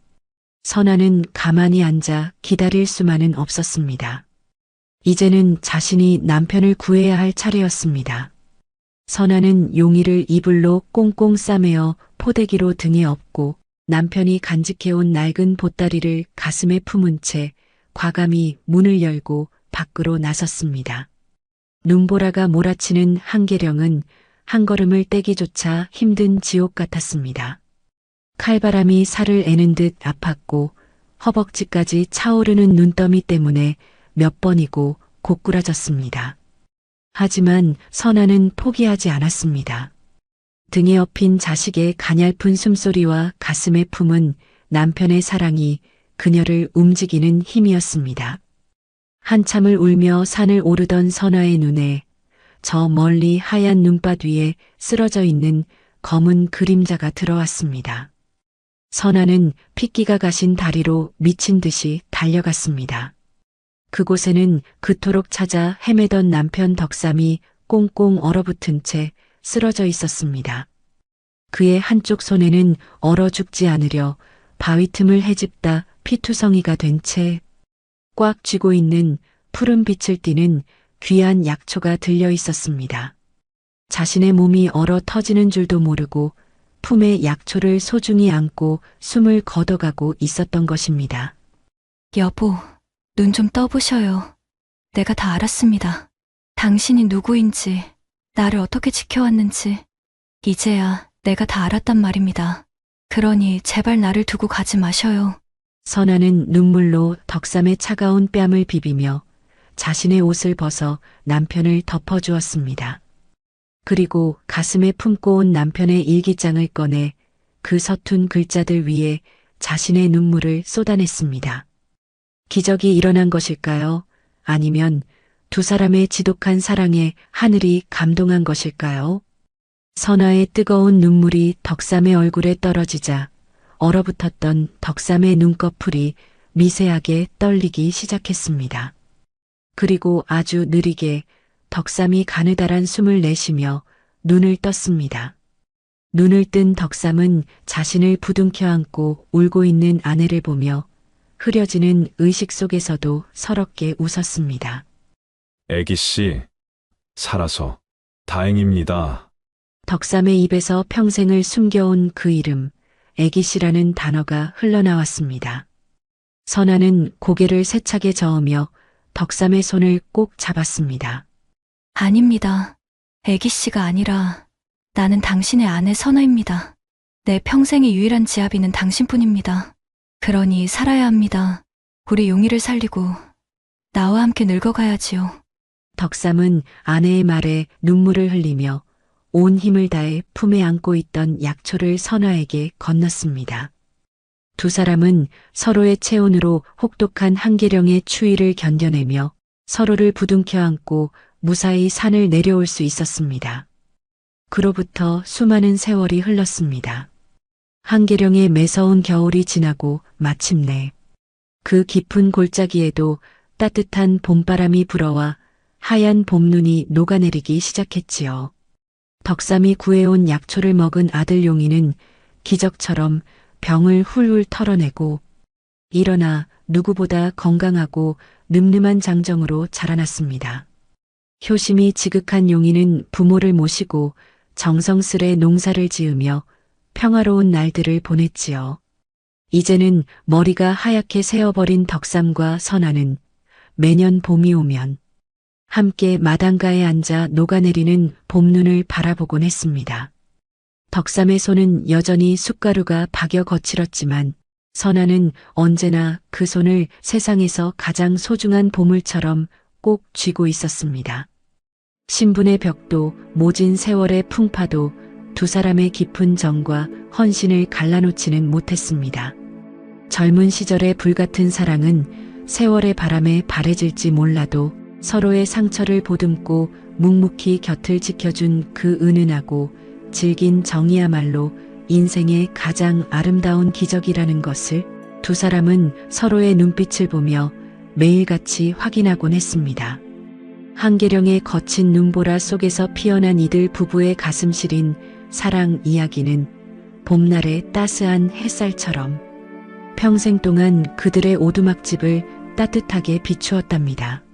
선화는 가만히 앉아 기다릴 수만은 없었습니다. 이제는 자신이 남편을 구해야 할 차례였습니다. 선화는 용이를 이불로 꽁꽁 싸매어 포대기로 등에 업고 남편이 간직해온 낡은 보따리를 가슴에 품은 채 과감히 문을 열고 밖으로 나섰습니다. 눈보라가 몰아치는 한계령은 한 걸음을 떼기조차 힘든 지옥 같았습니다. 칼바람이 살을 애는 듯 아팠고 허벅지까지 차오르는 눈더미 때문에 몇 번이고 고꾸라졌습니다. 하지만 선화는 포기하지 않았습니다. 등에 업힌 자식의 가냘픈 숨소리와 가슴에 품은 남편의 사랑이 그녀를 움직이는 힘이었습니다. 한참을 울며 산을 오르던 선화의 눈에 저 멀리 하얀 눈밭 위에 쓰러져 있는 검은 그림자가 들어왔습니다. 선화는 핏기가 가신 다리로 미친 듯이 달려갔습니다. 그곳에는 그토록 찾아 헤매던 남편 덕삼이 꽁꽁 얼어붙은 채 쓰러져 있었습니다. 그의 한쪽 손에는 얼어 죽지 않으려 바위 틈을 헤집다 피투성이가 된 채 꽉 쥐고 있는 푸른 빛을 띠는 귀한 약초가 들려 있었습니다. 자신의 몸이 얼어 터지는 줄도 모르고 품에 약초를 소중히 안고 숨을 걷어가고 있었던 것입니다. 여보, 눈 좀 떠보셔요. 내가 다 알았습니다. 당신이 누구인지, 나를 어떻게 지켜왔는지, 이제야 내가 다 알았단 말입니다. 그러니 제발 나를 두고 가지 마셔요. 선아는 눈물로 덕삼의 차가운 뺨을 비비며 자신의 옷을 벗어 남편을 덮어주었습니다. 그리고 가슴에 품고 온 남편의 일기장을 꺼내 그 서툰 글자들 위에 자신의 눈물을 쏟아냈습니다. 기적이 일어난 것일까요? 아니면 두 사람의 지독한 사랑에 하늘이 감동한 것일까요? 선아의 뜨거운 눈물이 덕삼의 얼굴에 떨어지자 얼어붙었던 덕삼의 눈꺼풀이 미세하게 떨리기 시작했습니다. 그리고 아주 느리게 덕삼이 가느다란 숨을 내쉬며 눈을 떴습니다. 눈을 뜬 덕삼은 자신을 부둥켜 안고 울고 있는 아내를 보며 흐려지는 의식 속에서도 서럽게 웃었습니다. 애기씨, 살아서 다행입니다. 덕삼의 입에서 평생을 숨겨온 그 이름, 애기씨라는 단어가 흘러나왔습니다. 선아는 고개를 세차게 저으며 덕삼의 손을 꼭 잡았습니다. 아닙니다. 애기씨가 아니라 나는 당신의 아내 선아입니다. 내 평생의 유일한 지아비는 당신뿐입니다. 그러니 살아야 합니다. 우리 용의를 살리고 나와 함께 늙어가야지요. 덕삼은 아내의 말에 눈물을 흘리며 온 힘을 다해 품에 안고 있던 약초를 선아에게 건넜습니다. 두 사람은 서로의 체온으로 혹독한 한계령의 추위를 견뎌내며 서로를 부둥켜 안고 무사히 산을 내려올 수 있었습니다. 그로부터 수많은 세월이 흘렀습니다. 한계령의 매서운 겨울이 지나고 마침내 그 깊은 골짜기에도 따뜻한 봄바람이 불어와 하얀 봄눈이 녹아내리기 시작했지요. 덕삼이 구해온 약초를 먹은 아들 용이는 기적처럼 병을 훌훌 털어내고 일어나 누구보다 건강하고 늠름한 장정으로 자라났습니다. 효심이 지극한 용이는 부모를 모시고 정성스레 농사를 지으며 평화로운 날들을 보냈지요. 이제는 머리가 하얗게 새어버린 덕삼과 선아는 매년 봄이 오면 함께 마당가에 앉아 녹아내리는 봄눈을 바라보곤 했습니다. 덕삼의 손은 여전히 숟가루가 박여 거칠었지만 선아는 언제나 그 손을 세상에서 가장 소중한 보물처럼 꼭 쥐고 있었습니다. 신분의 벽도 모진 세월의 풍파도 두 사람의 깊은 정과 헌신을 갈라놓지는 못했습니다. 젊은 시절의 불같은 사랑은 세월의 바람에 바래질지 몰라도 서로의 상처를 보듬고 묵묵히 곁을 지켜준 그 은은하고 질긴 정이야말로 인생의 가장 아름다운 기적이라는 것을 두 사람은 서로의 눈빛을 보며 매일같이 확인하곤 했습니다. 한계령의 거친 눈보라 속에서 피어난 이들 부부의 가슴 시린 사랑 이야기는 봄날의 따스한 햇살처럼 평생 동안 그들의 오두막집을 따뜻하게 비추었답니다.